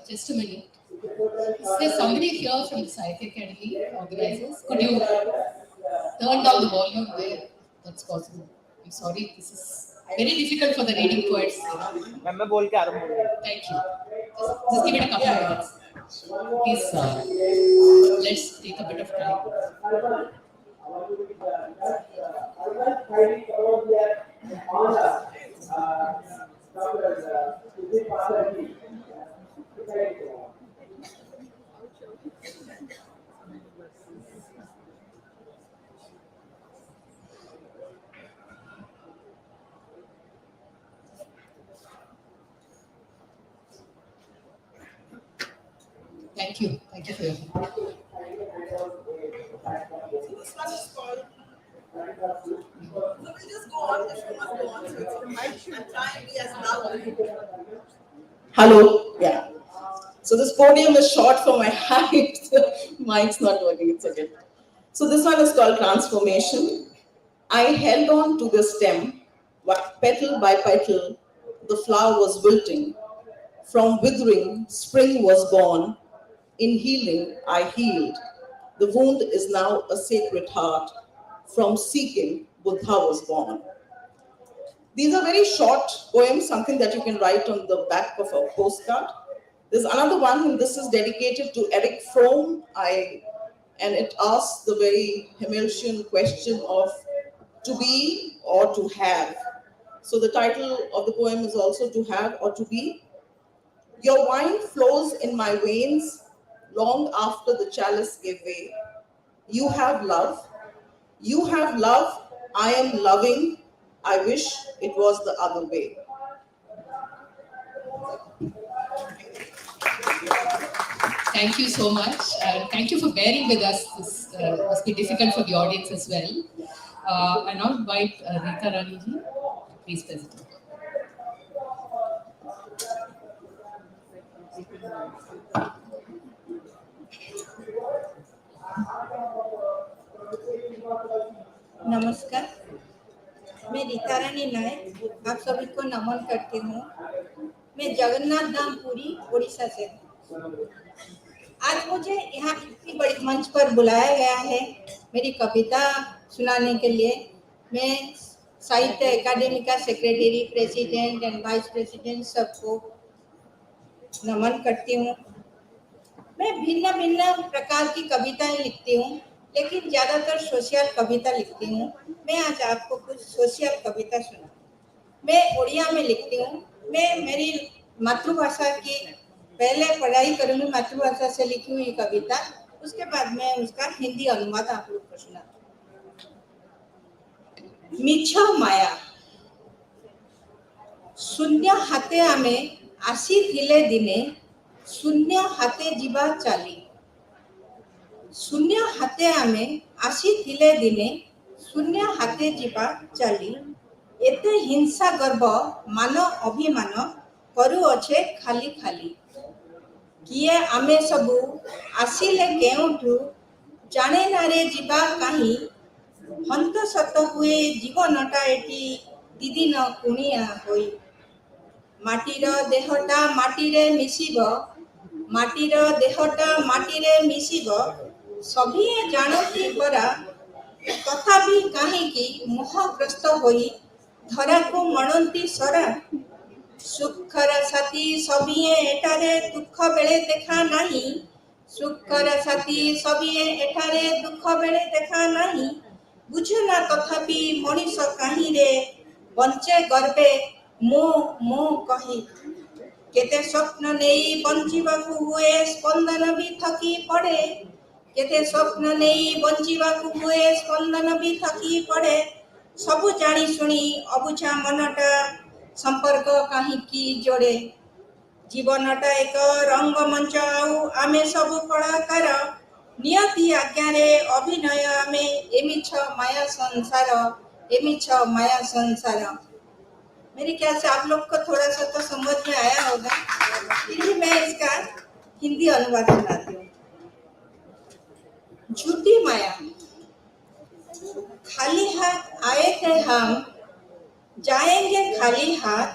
Just a minute. Is there somebody here from the Sahitya Academy organizers? Could you turn down the volume where that's possible? I'm sorry, this is very difficult for the reading poets. मैं बोल के आ रहा हूँ. Thank you. Just give it a couple of minutes. Please, let's take a bit of time. Thank you. Thank you for your help. This one is called. So we'll just go on. This one must go on. So it's the mic and try and be as loud. Hello. Yeah. So this podium is short for my height. Mic's not working. It's okay. So this one is called Transformation. I held on to the stem, but petal by petal, the flower was wilting. From withering, spring was born. In healing, I healed. The wound is now a sacred heart. From seeking, Buddha was born. These are very short poems, something that you can write on the back of a postcard. There's another one, and this is dedicated to Eric Fromm. And it asks the very Himmelschen question of to be or to have. So the title of the poem is also To Have or To Be. Your wine flows in my veins long after the chalice gave way. You have love. You have love. I am loving. I wish it was the other way. Thank you so much. Thank you for bearing with us. This must be difficult for the audience as well. I now invite Rita Raniji. Please present. नमस्कार, मैं रीता रानी नायक आप सभी को नमन करती हूँ। मैं जगन्नाथ धाम पुरी उड़ीसा से हूँ। आज मुझे यहाँ इतनी बड़ी मंच पर बुलाया गया है मेरी कविता सुनाने के लिए। मैं साहित्य एकेडमी का secretary, president and vice president सबको नमन करती हूँ। मैं भिन्न भिन्न प्रकार की कविताएं लिखती हूँ, लेकिन ज़्यादातर सोशल कविता लिखती हूँ। मैं आज आपको कुछ सोशल कविता सुना। मैं उड़िया में लिखती हूँ। मैं मेरी मातृभाषा की पहले पढ़ाई करूँगी, मातृभाषा से लिखी हुई कविता, उसके बाद मैं उसका हिंदी अनुवाद आप लोग को सुनाती हूँ। मिछ माया शून्य हाथे आमे आसी थिले दिने शून्य हाथे जीवा चाली। शून्य हाथे आमे आसी थिले दिने शून्य हाथे जीवा चाली। एते हिंसा गर्व मान अभिमान करू अच्छे खाली खाली। किए आमे सबू आसिले केउठू जाने नारे जीवा काहीं। हंत सत हुए जीवनटा एटी दिदी न कुणिया होई माटीर देहटा माटीरे मिशिब माटीर देहटा माटीरे मिशिब सभिए जानती परा तथापि काहींकि मोहग्रस्त होई धरा को मणंती सरा सुखर साथी सभिए एठारे दुख बेले देखा नहीं सुखर साथी सभिए एठारे दुख बेले देखा नहीं बुझना तथापि मनीष काहींरे बंचे गर्वे मो मो कही केते स्वप्न नहीं बंचिबाकु हुए स्पंदन भी थकी पड़े केते स्वप्न नहीं बंचिबाकु हुए स्पंदन भी थकी पड़े सबु जानी सुनी अबुझा मनटा संपर्क काहींकी जोड़े जीवनटा एक रंगमंच आउ आमे सबु कलाकार नियति आज्ञारे अभिनय आमे एमिछ माया संसार मेरे ख्याल से आप लोग को थोड़ा सा तो समझ में आया होगा फिर भी मैं इसका हिंदी अनुवाद सुनाती हूँ झूठी माया खाली हाथ आए थे हम जाएंगे खाली हाथ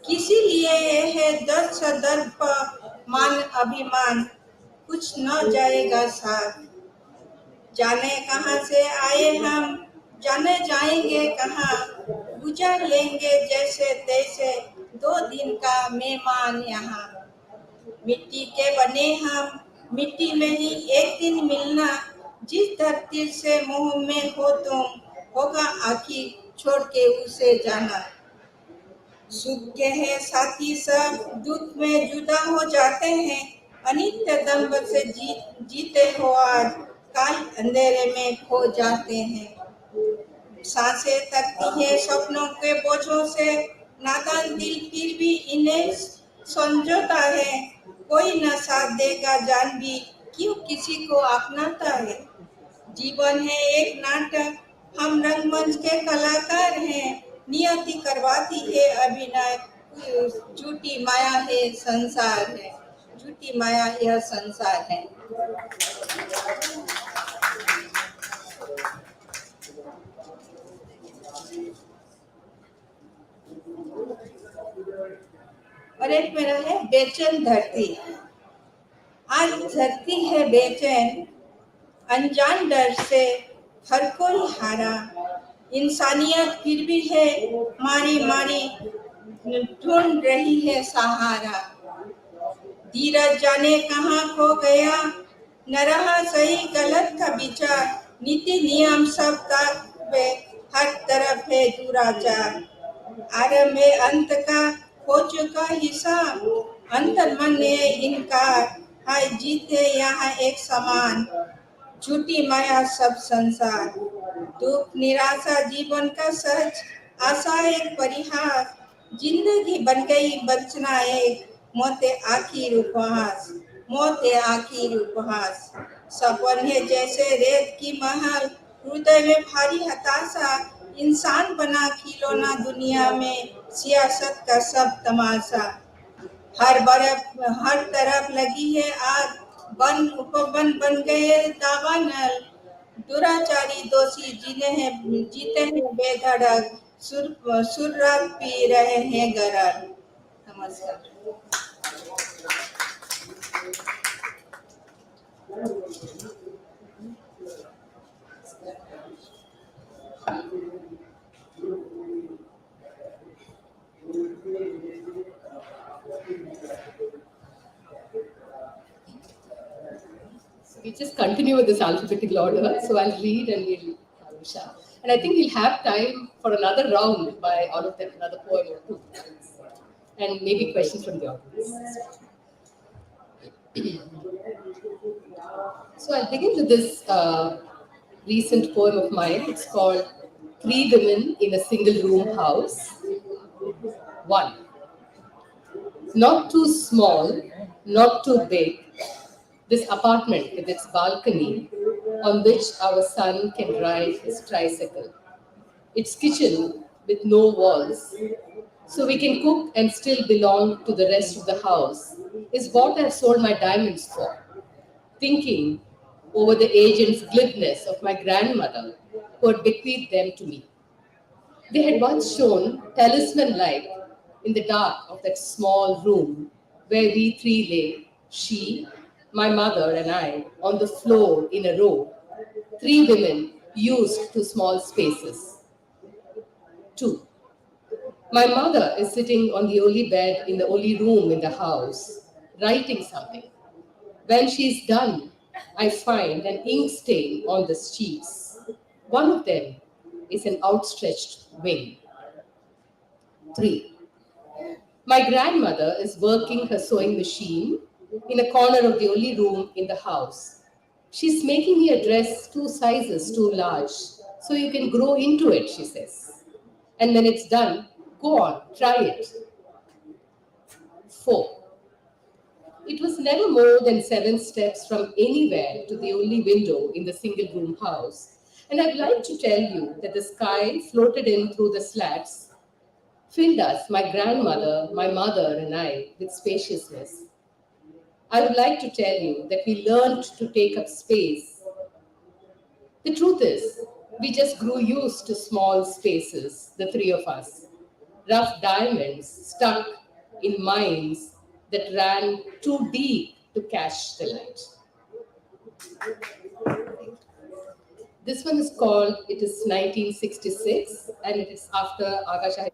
किसी लिए है दर्द दर्प मान अभिमान कुछ न जाएगा साथ जाने कहाँ से आए हम जाने जाएंगे कहाँ गुजार लेंगे जैसे तैसे 2 दिन का मेहमान यहाँ मिट्टी के बने हम मिट्टी में ही एक दिन मिलना जिस धरती से मुंह में हो तुम होगा आखिर छोड़ के उसे जाना सुख के हैं साथी सब दुख में जुदा हो जाते हैं अनित्य दंभ से जीते हो आज काल अंधेरे में खो जाते हैं सांसें थकती हैं सपनों के बोझों से नादान दिल फिर भी इन्हें संजोता है कोई न साथ देगा जान भी क्यों किसी को अपनाता है जीवन है एक नाटक हम रंगमंच के कलाकार हैं नियति करवाती है अभिनय झूठी माया है संसार है झूठी माया यह संसार है और एक मेरा है बेचैन धरती आज धरती है बेचैन अनजान डर से हर कोई हारा इंसानियत फिर भी है मारी मारी ढूंढ रही है सहारा धीरज जाने कहाँ खो गया न रहा सही गलत का विचार नीति नियम सब ताकवे हर तरफ है दुराचार आरंभ में अंत का हो चुका हिसाब अंतर मन ने इनकार हाय जीते यहाँ एक समान झूठी माया सब संसार दुख निराशा जीवन का सच आशा एक परिहास जिंदगी बन गई बचना एक मौते आखिर उपहास मौते आखिर उपहास सपन है जैसे रेत की महल हृदय में भारी हताशा इंसान बना खिलौना दुनिया में सियासत का सब तमाशा हर तरफ लगी है आग बन उपवन बन गए दावानल दुराचारी दोषी जीते हैं बेधड़क सुर्रात पी रहे हैं गरल नमस्कार We just continue with this alphabetical order. So I'll read and we'll Usha. And I think we'll have time for another round by all of them, another poem or two. And maybe questions from the audience. So I'll begin with this recent poem of mine. It's called 3 Women in a Single Room House. 1. Not too small, not too big. This apartment with its balcony on which our son can ride his tricycle. Its kitchen with no walls, so we can cook and still belong to the rest of the house, is what I've sold my diamonds for, thinking over the age and glibness of my grandmother who had bequeathed them to me. They had once shown talisman-like in the dark of that small room where we three lay, she, my mother, and I, on the floor in a row, three women used to small spaces. Two. My mother is sitting on the only bed in the only room in the house, writing something. When she's done, I find an ink stain on the sheets. One of them is an outstretched wing. 3. My grandmother is working her sewing machine in a corner of the only room in the house. She's making me a dress 2 sizes too large so you can grow into it, she says. And when it's done, go on, try it. 4. It was never more than 7 steps from anywhere to the only window in the single room house. And I'd like to tell you that the sky floated in through the slats, filled us, my grandmother, my mother, and I, with spaciousness. I would like to tell you that we learned to take up space. The truth is, we just grew used to small spaces, the three of us. Rough diamonds stuck in mines that ran too deep to catch the light. This one is called, it is 1966, and it is after Aga Shahid's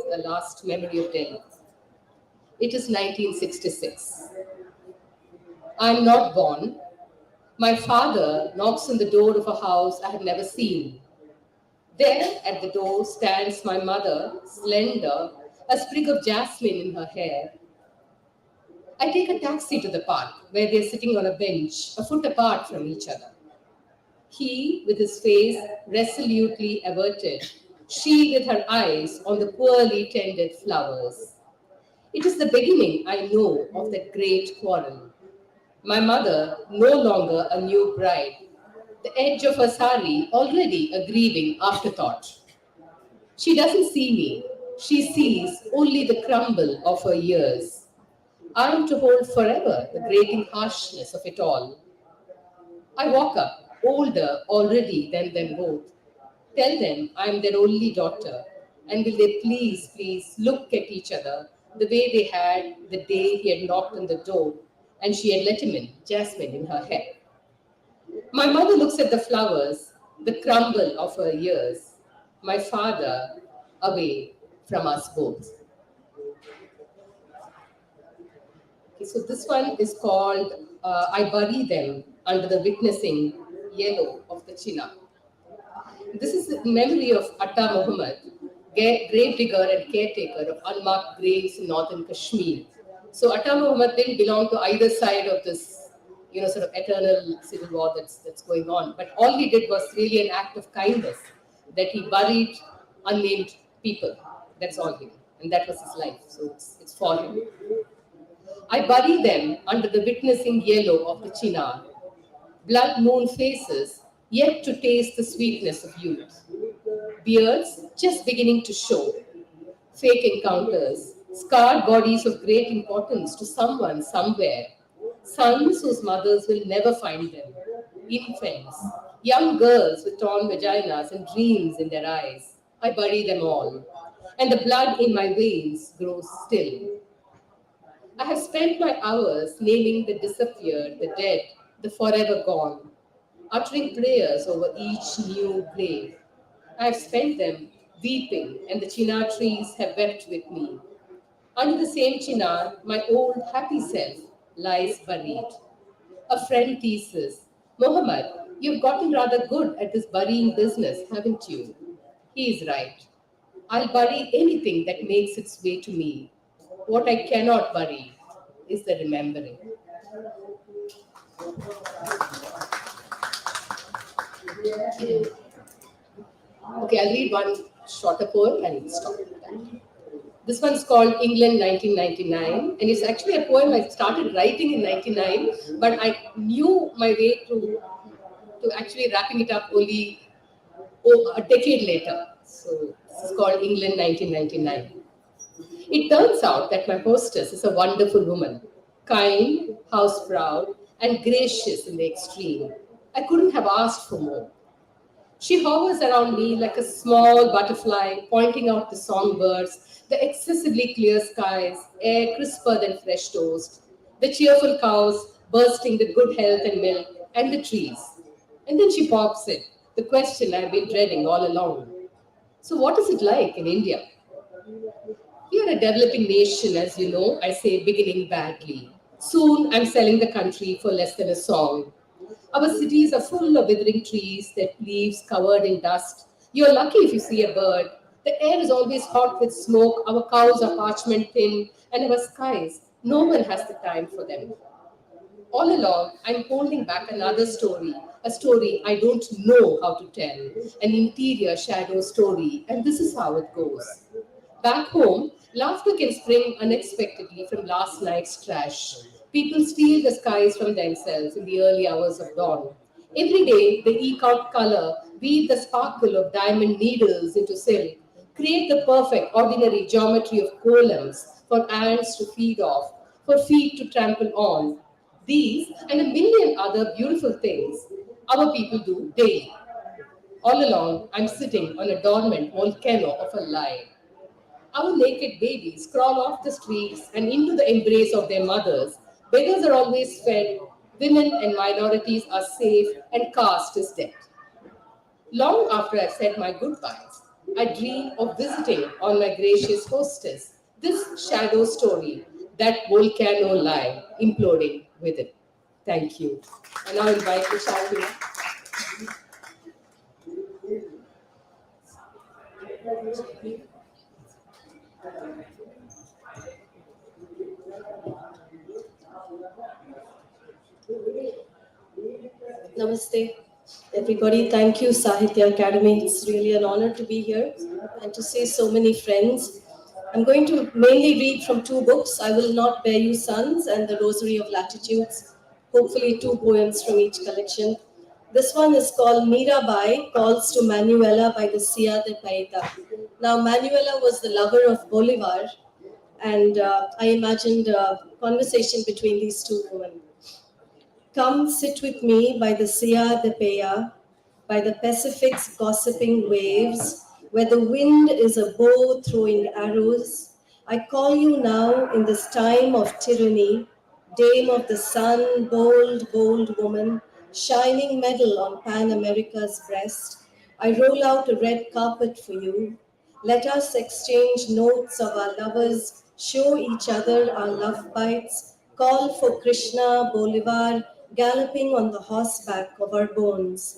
The Last Memory of Delhi. It is 1966. I'm not born. My father knocks on the door of a house I have never seen. There at the door stands my mother, slender, a sprig of jasmine in her hair. I take a taxi to the park, where they're sitting on a bench, a foot apart from each other. He, with his face resolutely averted, she with her eyes on the poorly tended flowers. It is the beginning, I know, of that great quarrel. My mother, no longer a new bride, the edge of her sari already a grieving afterthought. She doesn't see me. She sees only the crumble of her years. I am to hold forever the grating harshness of it all. I walk up, older already than them both. Tell them I am their only daughter, and will they please, please look at each other the way they had the day he had knocked on the door and she had let him in, jasmine in her hair. My mother looks at the flowers, the crumble of her years. My father away from us both. Okay, so this one is called I Bury Them Under the Witnessing Yellow of the China. This is the memory of Atta Muhammad, grave digger and caretaker of unmarked graves in northern Kashmir. So Atta Muhammad didn't belong to either side of this, sort of eternal civil war that's going on. But all he did was really an act of kindness, that he buried unnamed people. That's all he did. And that was his life. So it's for him. I bury them under the witnessing yellow of the chinar, blood moon faces yet to taste the sweetness of youth, beards just beginning to show, fake encounters, scarred bodies of great importance to someone somewhere, sons whose mothers will never find them, infants, young girls with torn vaginas and dreams in their eyes. I bury them all, and the blood in my veins grows still. I have spent my hours naming the disappeared, the dead, the forever gone, uttering prayers over each new grave. I have spent them weeping, and the chinar trees have wept with me. Under the same chinar, my old happy self lies buried. A friend teases, Mohammed, you've gotten rather good at this burying business, haven't you? He is right. I'll bury anything that makes its way to me. What I cannot bury is the remembering. Okay, I'll read one shorter poem and stop with that. This one's called England 1999, and it's actually a poem I started writing in 99, but I knew my way to actually wrapping it up only a decade later. So this is called England 1999. It turns out that my hostess is a wonderful woman, kind, house-proud, and gracious in the extreme. I couldn't have asked for more. She hovers around me like a small butterfly, pointing out the songbirds, the excessively clear skies, air crisper than fresh toast, the cheerful cows bursting with good health and milk, and the trees. And then she pops in, the question I've been dreading all along. So, what is it like in India? We are a developing nation, as you know, I say beginning badly. Soon I'm selling the country for less than a song. Our cities are full of withering trees, their leaves covered in dust. You're lucky if you see a bird. The air is always hot with smoke, our cows are parchment thin, and our skies, no one has the time for them. All along, I'm holding back another story, a story I don't know how to tell, an interior shadow story, and this is how it goes. Back home, laughter can spring unexpectedly from last night's trash. People steal the skies from themselves in the early hours of dawn. Every day, they eke out color, weave the sparkle of diamond needles into silk, create the perfect ordinary geometry of columns for ants to feed off, for feet to trample on. These and a million other beautiful things our people do daily. All along, I'm sitting on a dormant volcano of a lie. Our naked babies crawl off the streets and into the embrace of their mothers. Beggars are always fed, women and minorities are safe, and caste is dead. Long after I've said my goodbyes, I dream of visiting on my gracious hostess this shadow story, that volcano lie imploding within. Thank you. And now invite the Shakira. Namaste, everybody. Thank you, Sahitya Academy. It's really an honor to be here and to see so many friends. I'm going to mainly read from two books, I Will Not Bear You Sons and The Rosary of Latitudes, hopefully two poems from each collection. This one is called Mirabai, Calls to Manuela by the Cia de Paita. Now, Manuela was the lover of Bolivar, and I imagined a conversation between these two women. Come sit with me by the Cia de Pea, by the Pacific's gossiping waves, where the wind is a bow throwing arrows. I call you now in this time of tyranny, dame of the sun, bold, bold woman, shining medal on Pan America's breast. I roll out a red carpet for you. Let us exchange notes of our lovers, show each other our love bites, call for Krishna, Bolivar, galloping on the horseback of our bones.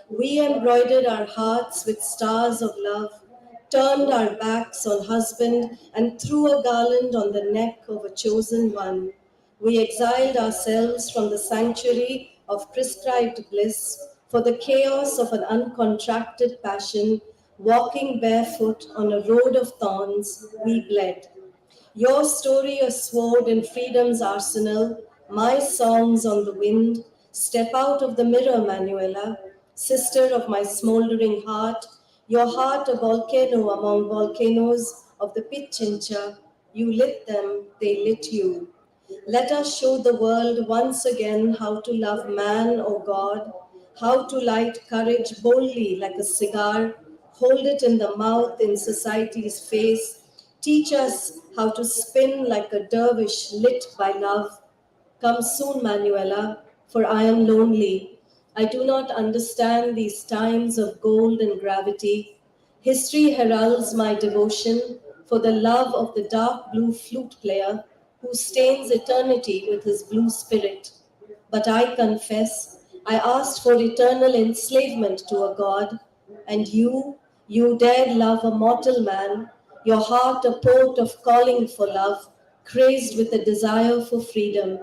We embroidered our hearts with stars of love, turned our backs on husband, and threw a garland on the neck of a chosen one. We exiled ourselves from the sanctuary of prescribed bliss for the chaos of an uncontracted passion, walking barefoot on a road of thorns, we bled. Your story a sword in freedom's arsenal, my songs on the wind. Step out of the mirror, Manuela, sister of my smoldering heart, your heart a volcano among volcanoes of the Pichincha. You lit them, they lit you. Let us show the world once again how to love man, O God, how to light courage boldly like a cigar, hold it in the mouth in society's face, teach us how to spin like a dervish lit by love. Come soon, Manuela, for I am lonely. I do not understand these times of gold and gravity. History heralds my devotion for the love of the dark blue flute player who stains eternity with his blue spirit. But I confess, I asked for eternal enslavement to a god, and you dared love a mortal man, your heart a port of calling for love, crazed with a desire for freedom.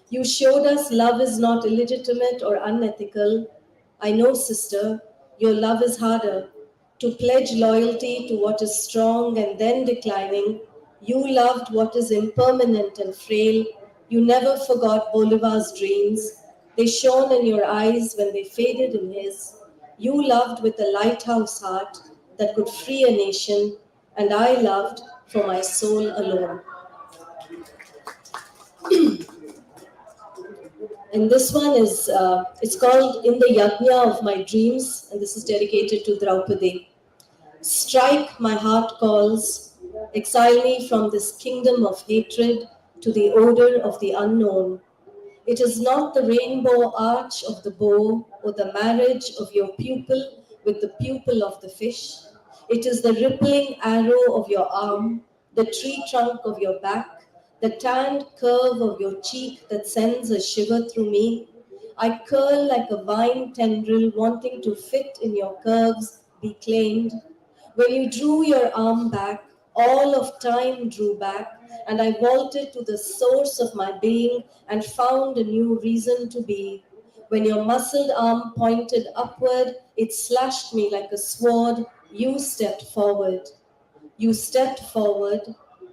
You showed us love is not illegitimate or unethical. I know, sister, your love is harder. To pledge loyalty to what is strong and then declining, you loved what is impermanent and frail. You never forgot Bolivar's dreams. They shone in your eyes when they faded in his. You loved with a lighthouse heart that could free a nation, and I loved for my soul alone. And this one is, it's called In the Yajna of My Dreams, and this is dedicated to Draupadi. Strike, my heart calls, exile me from this kingdom of hatred to the odor of the unknown. It is not the rainbow arch of the bow or the marriage of your pupil with the pupil of the fish. It is the rippling arrow of your arm, the tree trunk of your back, the tanned curve of your cheek that sends a shiver through me. I curl like a vine tendril wanting to fit in your curves, be claimed. When you drew your arm back, all of time drew back, and I vaulted to the source of my being and found a new reason to be. When your muscled arm pointed upward, it slashed me like a sword. You stepped forward. You stepped forward,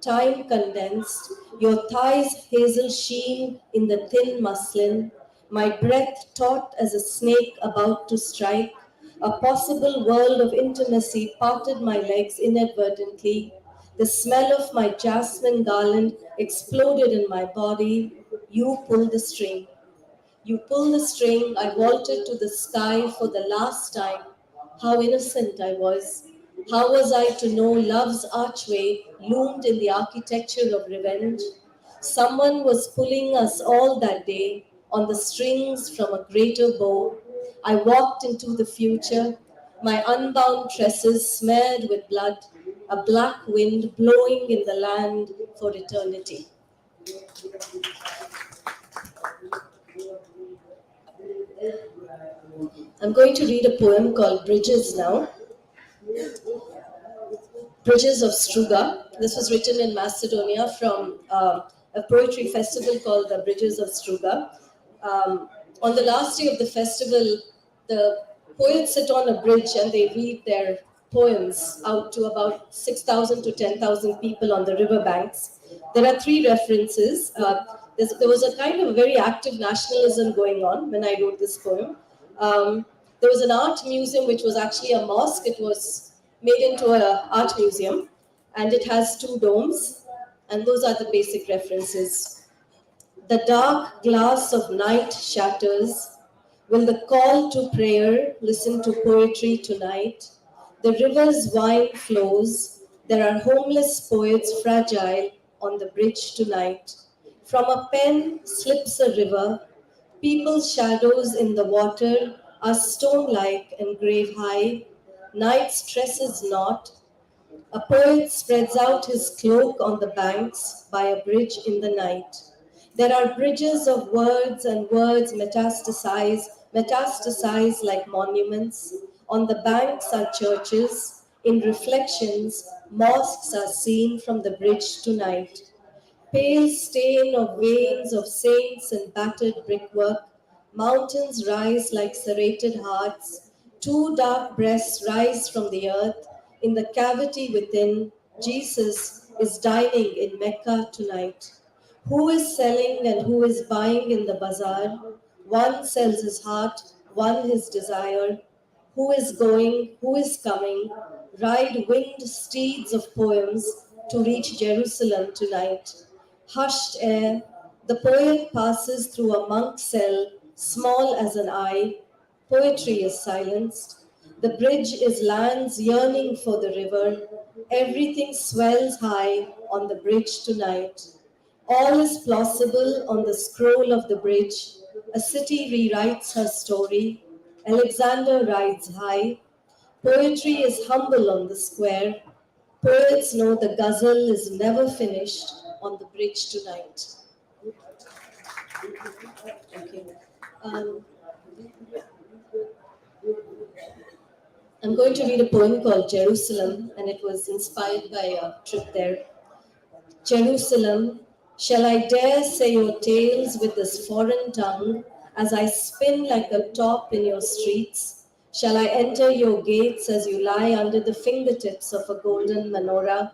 time condensed, your thighs hazel sheen in the thin muslin, my breath taut as a snake about to strike. A possible world of intimacy parted my legs inadvertently. The smell of my jasmine garland exploded in my body. You pulled the string. You pulled the string, I vaulted to the sky for the last time. How innocent I was. How was I to know love's archway loomed in the architecture of revenge? Someone was pulling us all that day on the strings from a greater bow. I walked into the future, my unbound tresses smeared with blood, a black wind blowing in the land for eternity. I'm going to read a poem called Bridges now. Bridges of Struga. This was written in Macedonia from a poetry festival called the Bridges of Struga. On the last day of the festival, the poets sit on a bridge and they read their poems out to about 6,000 to 10,000 people on the riverbanks. There are three references. There was a kind of very active nationalism going on when I wrote this poem. There was an art museum which was actually a mosque. It was made into an art museum, and it has two domes, and those are the basic references. The dark glass of night shatters. Will the call to prayer listen to poetry tonight? The river's wine flows. There are homeless poets fragile on the bridge tonight. From a pen slips a river. People's shadows in the water are stone-like and grave high. Night stresses not. A poet spreads out his cloak on the banks by a bridge in the night. There are bridges of words, and words metastasize like monuments. On the banks are churches. In reflections, mosques are seen from the bridge tonight. Pale stain of veins of saints and battered brickwork, mountains rise like serrated hearts, two dark breasts rise from the earth. In the cavity within, Jesus is dining in Mecca tonight. Who is selling and who is buying in the bazaar? One sells his heart, one his desire. Who is going, who is coming? Ride winged steeds of poems to reach Jerusalem tonight. Hushed air, the poet passes through a monk's cell, small as an eye. Poetry is silenced. The bridge is lands yearning for the river. Everything swells high on the bridge tonight. All is plausible on the scroll of the bridge. A city rewrites her story. Alexander rides high. Poetry is humble on the square. Poets know the ghazal is never finished on the bridge tonight. Okay. I'm going to read a poem called Jerusalem, and it was inspired by a trip there. Jerusalem, shall I dare say your tales with this foreign tongue as I spin like a top in your streets? Shall I enter your gates as you lie under the fingertips of a golden menorah?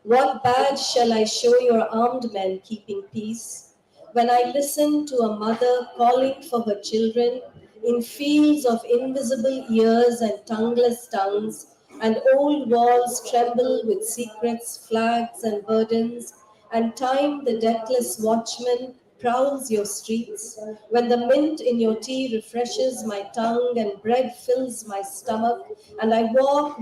What badge shall I show your armed men keeping peace? When I listen to a mother calling for her children in fields of invisible ears and tongueless tongues, and old walls tremble with secrets, flags, and burdens, and time the deathless watchman prowls your streets, when the mint in your tea refreshes my tongue and bread fills my stomach, and I walk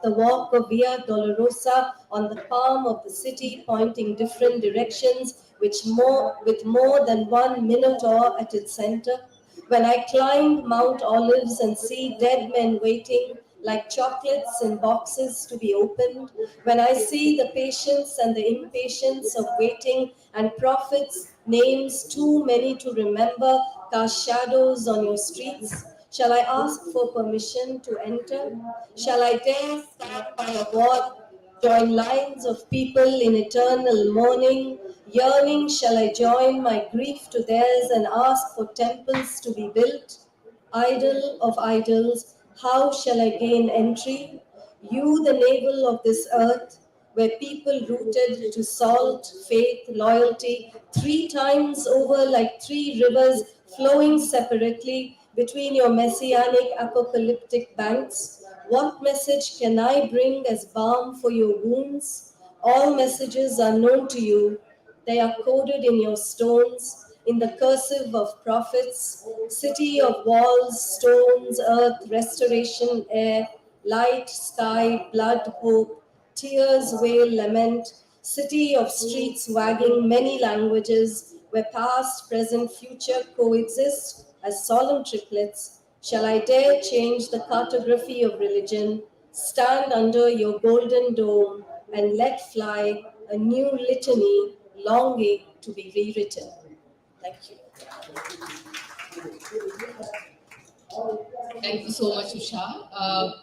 the walk of Via Dolorosa on the palm of the city, pointing different directions, with more than one minotaur at its center, when I climb Mount Olives and see dead men waiting like chocolates in boxes to be opened, when I see the patience and the impatience of waiting and prophets, names too many to remember, cast shadows on your streets, shall I ask for permission to enter? Shall I dare stand by a wall, join lines of people in eternal mourning? Yearning, shall I join my grief to theirs and ask for temples to be built? Idol of idols, how shall I gain entry? You, the navel of this earth, where people rooted to salt, faith, loyalty, 3 times over like 3 rivers flowing separately between your messianic apocalyptic banks. What message can I bring as balm for your wounds? All messages are known to you. They are coded in your stones, in the cursive of prophets, city of walls, stones, earth, restoration, air, light, sky, blood, hope, tears, wail, lament, city of streets wagging many languages, where past, present, future coexist as solemn triplets. Shall I dare change the cartography of religion, stand under your golden dome, and let fly a new litany longing to be rewritten? Thank you. Thank you so much, Usha.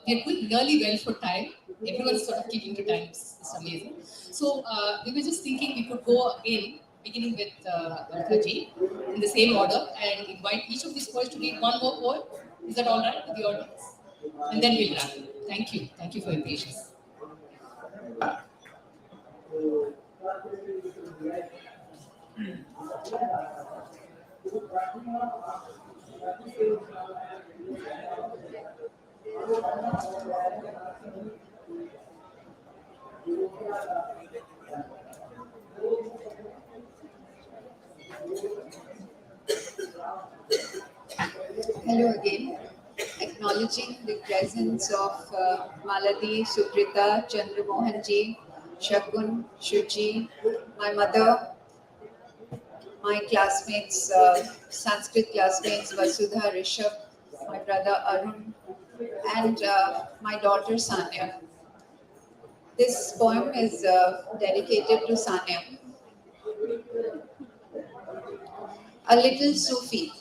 We're going really well for time. Everyone's sort of keeping to time. It's amazing. So we were just thinking we could go again, beginning with Haji, in the same order, and invite each of these poets to read one more poem. Is that all right with the audience? And then we'll wrap. Thank you. Thank you for your patience. Hello again. Acknowledging the presence of Maladi, Subrita, Chandramohanji, Shakun, Shuji, my mother, my classmates, Sanskrit classmates, Vasudha, Rishabh, my brother Arun, and my daughter Sanya. This poem is dedicated to Sanya. A little Sufi.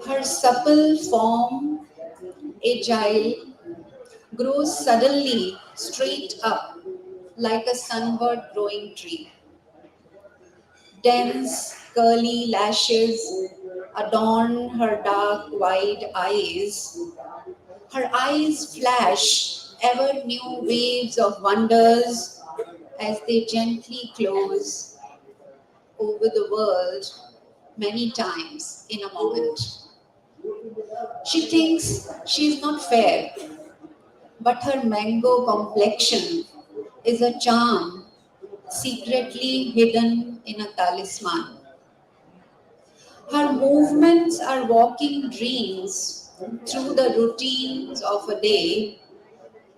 Her supple form, agile, grows suddenly straight up like a sunward growing tree. Dense, curly lashes adorn her dark, wide eyes. Her eyes flash ever new waves of wonders as they gently close over the world many times in a moment. She thinks she's not fair, but her mango complexion is a charm secretly hidden in a talisman. Her movements are walking dreams through the routines of a day.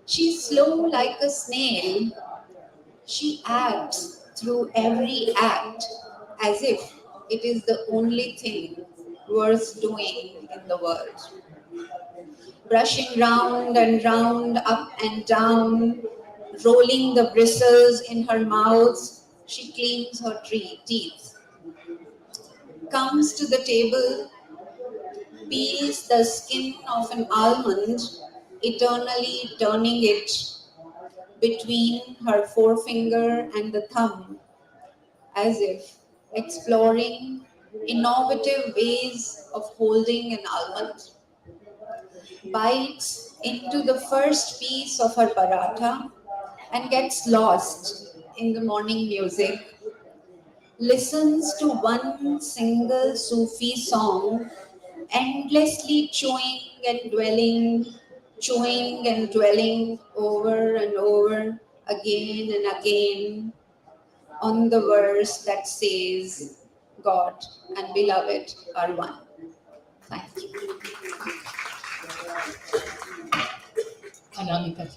She's slow like a snail. She acts through every act as if it is the only thing worth doing in the world. Brushing round and round, up and down, rolling the bristles in her mouth, she cleans her teeth, comes to the table, peels the skin of an almond, eternally turning it between her forefinger and the thumb, as if exploring innovative ways of holding an almond. Bites into the first piece of her paratha and gets lost in the morning music, listens to one single Sufi song, endlessly chewing and dwelling over and over again and again, on the verse that says God and beloved are one. Thank you. Anamika.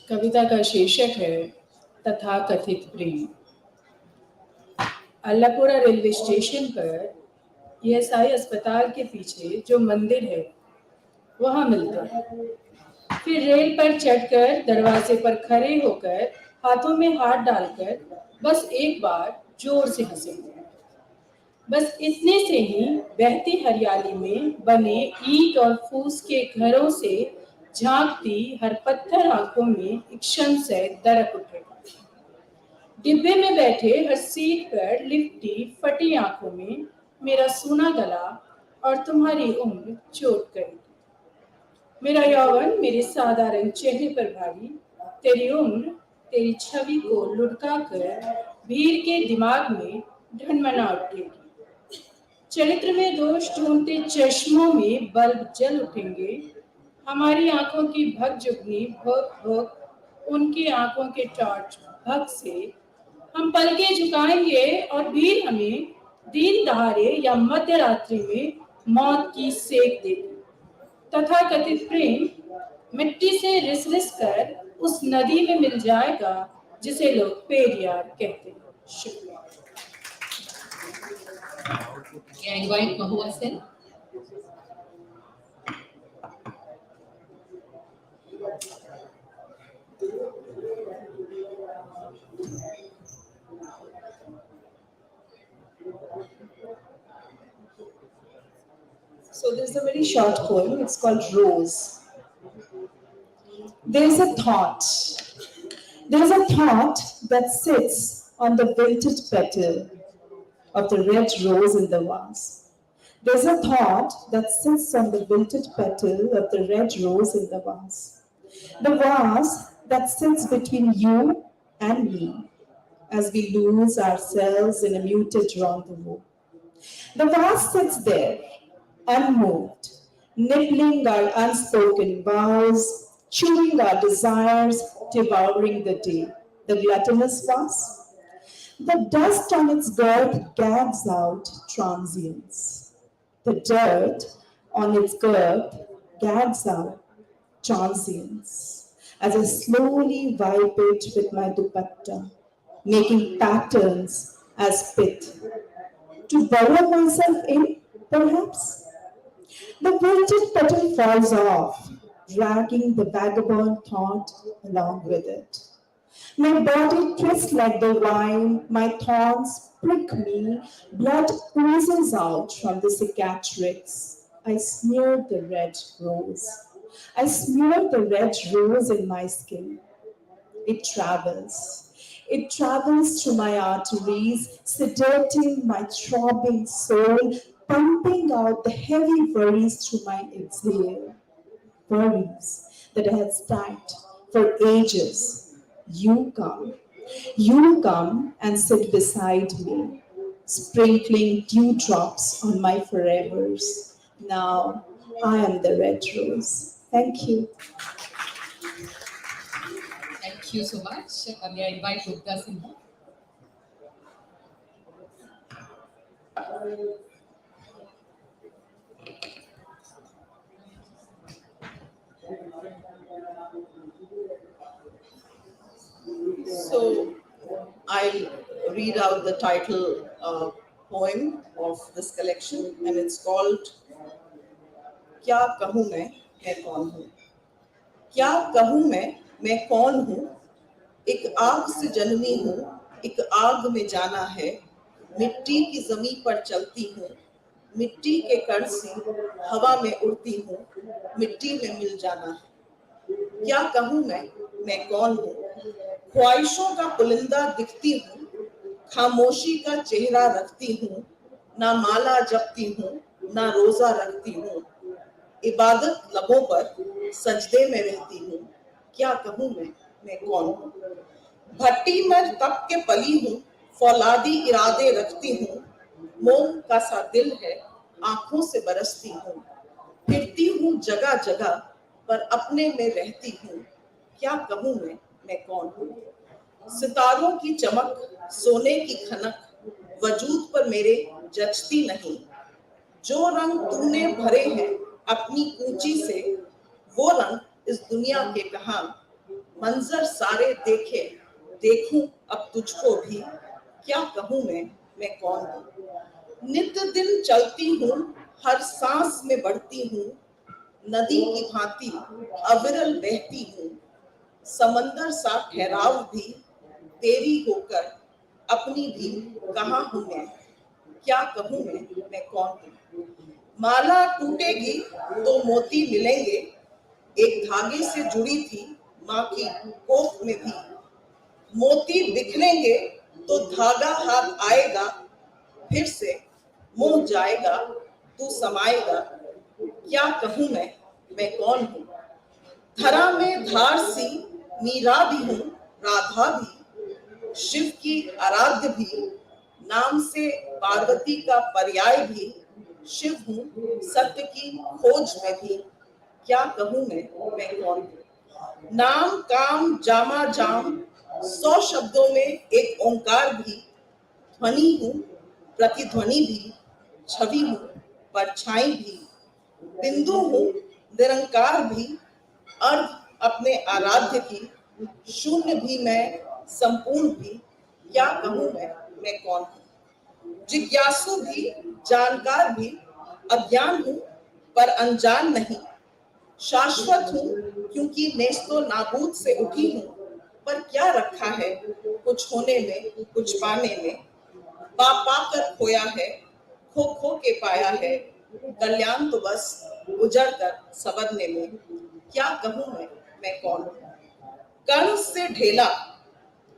कविता का शीर्षक है तथाकथित प्रेम। अल्लापुरा railway station पर ESI अस्पताल के पीछे जो मंदिर है वहां मिलते हैं। फिर रेल पर चढ़कर दरवाजे पर खड़े होकर हाथों में हाथ डालकर बस एक बार जोर से हंसेंगे। बस इतने से ही बहती हरियाली में बने ईंट और फूस के घरों से झांकती हर पत्थर आंखों में एक क्षण से दरक उठेगा। डिब्बे में बैठे हर सीट पर लिपटी फटी आंखों में मेरा सूना गला और तुम्हारी उम्र चोट करेगी। मेरा यौवन मेरे साधारण चेहरे पर भारी, तेरी उम्र तेरी छवि को लुढ़का कर भीड़ के दिमाग में ढनमना उठेगी। चरित्र में दोष ढूंढते चश्मों में बल्ब जल उठेंगे। हमारी आंखों की भग जुगनी भोग भोग उनकी आंखों के टॉर्च भग से हम पलके झुकाएंगे और भीड़ हमें दिन दहाड़े या मध्य रात्रि में मौत की सेक देगी। तथाकथित प्रेम मिट्टी से रिस रिस कर उस नदी में मिल जाएगा जिसे लोग पेरियार कहते हैं। शुक्रिया। I invite Mahua Sen. So there's a very short poem, it's called Rose. There's a thought that sits on the wilted petal of the red rose in the vase. There's a thought that sits on the wilted petal of the red rose in the vase. The vase that sits between you and me as we lose ourselves in a muted rendezvous. The vase sits there, unmoved, nibbling our unspoken vows, chewing our desires, devouring the day. The gluttonous vase. The dust on its girth gags out transience. The dirt on its girth gags out transience as I slowly wipe it with my dupatta, making patterns as pith. To burrow myself in, perhaps? The wilted petal falls off, dragging the vagabond thought along with it. My body twists like the wine, my thorns prick me, blood oozes out from the cicatrix. I smear the red rose. I smear the red rose in my skin. It travels. It travels through my arteries, sedating my throbbing soul, pumping out the heavy worries through my exhale. Worries that I had stacked for ages. You come and sit beside me, sprinkling dewdrops on my forevers. Now I am the red rose. Thank you. Thank you so much. May I invite Gupta Sinha? So I'll read out the title poem of this collection, and it's called क्या कहूँ मैं कौन हूँ। क्या कहूँ मैं कौन हूँ। एक आग से जन्मी हूँ, एक आग में जाना है। मिट्टी की जमीन पर चलती हूँ, मिट्टी के कण से हवा में उड़ती हूँ, मिट्टी में मिल जाना है। क्या कहूँ मैं कौन हूँ। ख्वाहिशों का पुलिंदा दिखती हूँ, खामोशी का चेहरा रखती हूँ, ना माला जपती हूँ, ना रोजा रखती हूँ। इबादत लबों पर सजदे में रहती हूँ। क्या कहूँ मैं कौन हूँ। भट्टी में तप के पली हूँ, फौलादी इरादे रखती हूँ। मोम का सा दिल है, आंखों से बरसती हूँ। फिरती हूँ जगह जगह पर अपने में रहती हूँ। क्या कहूँ मैं कौन हूँ। सितारों की चमक, सोने की खनक वजूद पर मेरे जचती नहीं। जो रंग तूने भरे हैं अपनी कूची से, वो रंग इस दुनिया के कहां। मंजर सारे देखे, देखूं अब तुझको भी, क्या कहूँ मैं कौन हूँ। नित्य दिन चलती हूँ, हर सांस में बढ़ती हूँ, नदी की भांति अविरल बहती हूँ। समंदर सा ठहराव भी तेरी होकर अपनी भी कहाँ हूँ मैं, क्या कहूँ मैं कौन हूँ। माला टूटेगी तो मोती मिलेंगे, एक धागे से जुड़ी थी माँ की कोख में भी। मोती बिखरेंगे तो धागा हाथ आएगा, फिर से मुँह जाएगा तू समाएगा, क्या कहूँ मैं कौन हूँ। धरा में धार सी मीरा भी हूँ, राधा भी, शिव की आराध्य भी, नाम से पार्वती का पर्याय भी, शिव हूँ सत्य की खोज में भी, क्या कहूँ मैं कौन हूँ। नाम काम जामा जाम 100 शब्दों में एक ओंकार भी, ध्वनि हूँ प्रतिध्वनि भी, छवि हूँ परछाई भी, बिंदु हूँ निरंकार भी, अर्ध अपने आराध्य की, शून्य भी मैं संपूर्ण भी, क्या कहूँ मैं कौन हूँ। जिज्ञासु भी, जानकार भी, अज्ञान हूँ पर अनजान नहीं। शाश्वत हूँ क्योंकि नेस्तो नाबूद से उठी हूँ, पर क्या रखा है कुछ होने में कुछ पाने में। पा पाकर खोया है, खो खो के पाया है, कल्याण तो बस उजड़ कर संवरने में, क्या कहूँ मैं कौन हूँ। कण से ढेला,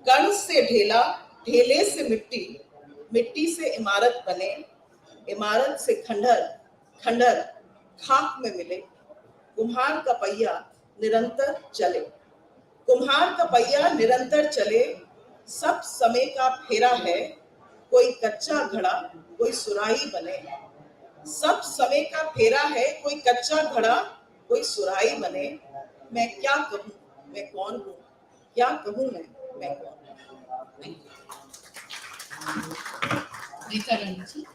कण से ढेला, ढेले से मिट्टी, मिट्टी से इमारत बने, इमारत से खंडर, खंडर खाक में मिले। कुम्हार का पहिया निरंतर चले, कुम्हार का पहिया निरंतर चले, सब समय का फेरा है, कोई कच्चा घड़ा कोई सुराही बने। सब समय का फेरा है, कोई कच्चा घड़ा कोई सुराही बने। मैं क्या कहूँ मैं कौन हूँ, क्या कहूँ मैं कौन हूँ। रीता रानी जी।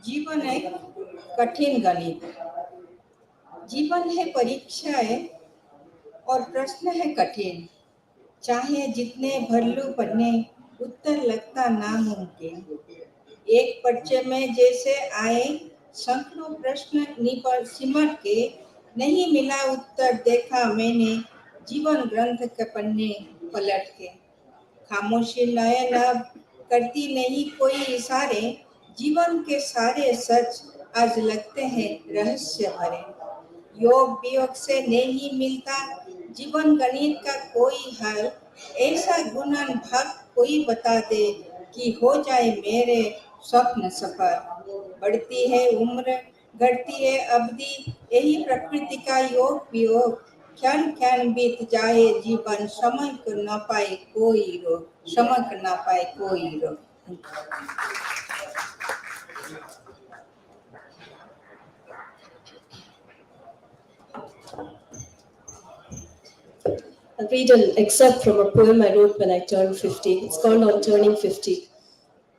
जीवन एक कठिन गणित, जीवन है परीक्षाएं और प्रश्न है कठिन। चाहे जितने भर लो पन्ने, उत्तर लगता नामुमकिन। एक पर्चे में जैसे आए सैकड़ों प्रश्न निपट सिमट के, नहीं मिला उत्तर देखा मैंने जीवन ग्रंथ के पन्ने पलट के। खामोशी नयन अब करती नहीं कोई इशारे, जीवन के सारे सच आज लगते हैं रहस्य भरे। योग वियोग से नहीं मिलता जीवन गणित का कोई हल, ऐसा गुणन भाग कोई बता दे कि हो जाए मेरे स्वप्न सफल। बढ़ती है उम्र, घटती है अवधि, यही प्रकृति का योग वियोग। क्षण क्षण बीत जाए जीवन, समय को न पाए कोई रोक, समय को न पाए कोई रोक। I'll read an excerpt from a poem I wrote when I turned 50. It's called On Turning 50.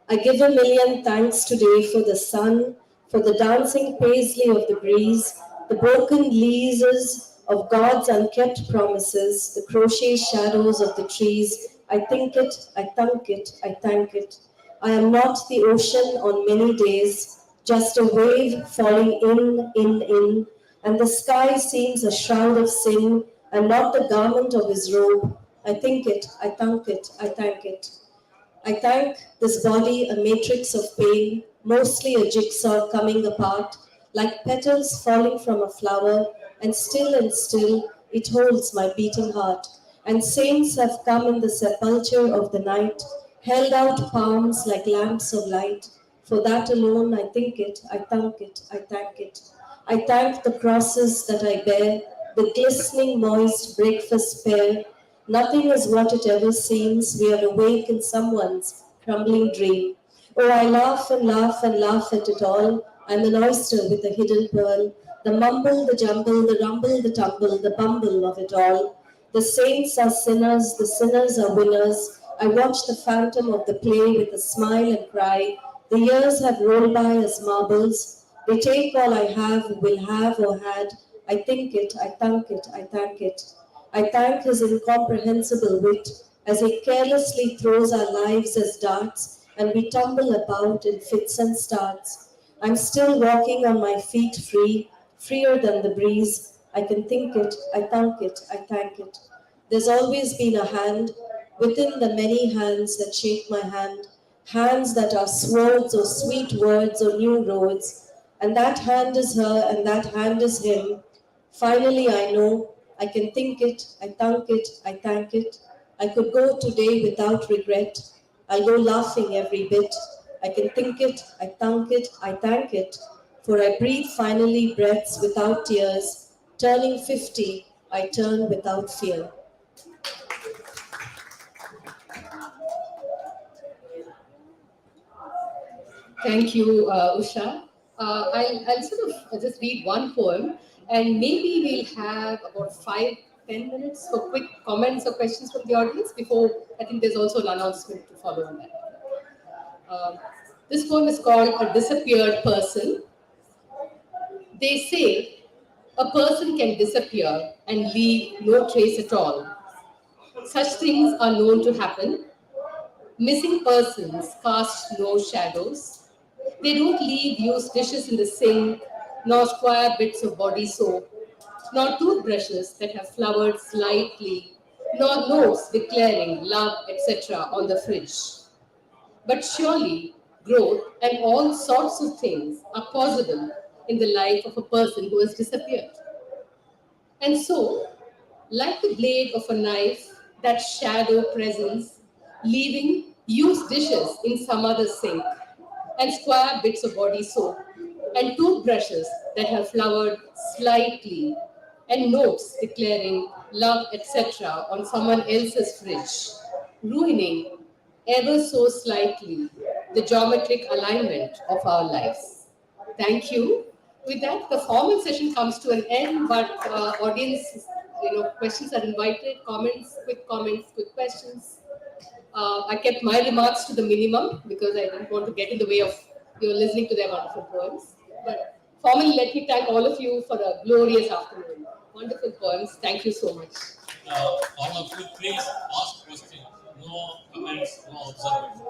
I give a million thanks today for the sun, for the dancing paisley of the breeze, the broken leases of God's unkept promises, the crochet shadows of the trees. I think it, I thunk it, I thank it. I am not the ocean on many days, just a wave falling in, and the sky seems a shroud of sin, and not the garment of his robe. I think it, I thunk it, I thank it. I thank this body, a matrix of pain, mostly a jigsaw coming apart, like petals falling from a flower, and still, it holds my beating heart. And saints have come in the sepulchre of the night, held out palms like lamps of light. For that alone, I think it, I thunk it, I thank it. I thank the crosses that I bear, the glistening, moist breakfast fare. Nothing is what it ever seems. We are awake in someone's crumbling dream. Oh, I laugh and laugh and laugh at it all. I'm an oyster with a hidden pearl. The mumble, the jumble, the rumble, the tumble, the bumble of it all. The saints are sinners, the sinners are winners. I watch the phantom of the play with a smile and cry. The years have rolled by as marbles. They take all I have, will have, or had. I think it, I thank it, I thank it. I thank his incomprehensible wit as he carelessly throws our lives as darts and we tumble about in fits and starts. I'm still walking on my feet free, freer than the breeze. I can think it, I thank it, I thank it. There's always been a hand within the many hands that shake my hand, hands that are swords or sweet words or new roads. And that hand is her and that hand is him. Finally, I know I can think it, I thank it, I thank it. I could go today without regret. I'll go laughing every bit. I can think it, I thank it, I thank it. For I breathe finally breaths without tears. Turning 50, I turn without fear. Thank you, Usha. I'll sort of just read one poem, and maybe we'll have about 5-10 minutes for quick comments or questions from the audience before I think there's also an announcement to follow on that. Um, this poem is called A Disappeared Person. They say a person can disappear and leave no trace at all. Such things are known to happen. Missing persons cast no shadows. They don't leave used dishes in the sink, nor square bits of body soap, nor toothbrushes that have flowered slightly, nor notes declaring love, etc. on the fridge. But surely, growth and all sorts of things are possible in the life of a person who has disappeared. And so, like the blade of a knife, that shadow presence, leaving used dishes in some other sink, and square bits of body soap, and toothbrushes that have flowered slightly, and notes declaring love, etc., on someone else's fridge, ruining ever so slightly the geometric alignment of our lives. Thank you. With that, the formal session comes to an end, but audience, questions are invited, comments, quick questions. I kept my remarks to the minimum because I didn't want to get in the way of you listening to their wonderful poems. But formally, let me thank all of you for a glorious afternoon. Wonderful poems. Thank you so much. All of you, please ask questions. No comments, no observations.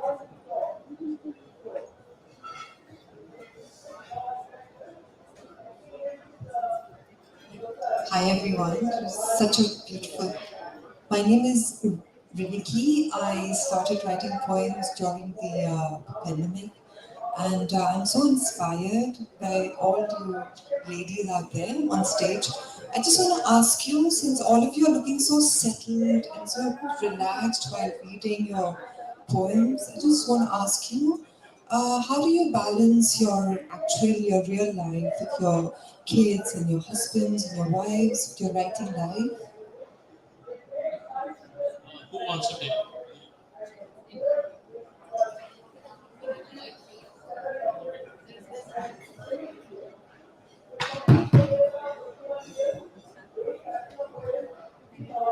Hi everyone, such a beautiful. My name is Riniki. I started writing poems during the pandemic, and I'm so inspired by all you ladies out there on stage. I just want to ask you, since all of you are looking so settled and so relaxed while reading your poems, I just want to ask you, how do you balance your real life with your kids and your husbands and your wives, with your writing life? Who wants to take?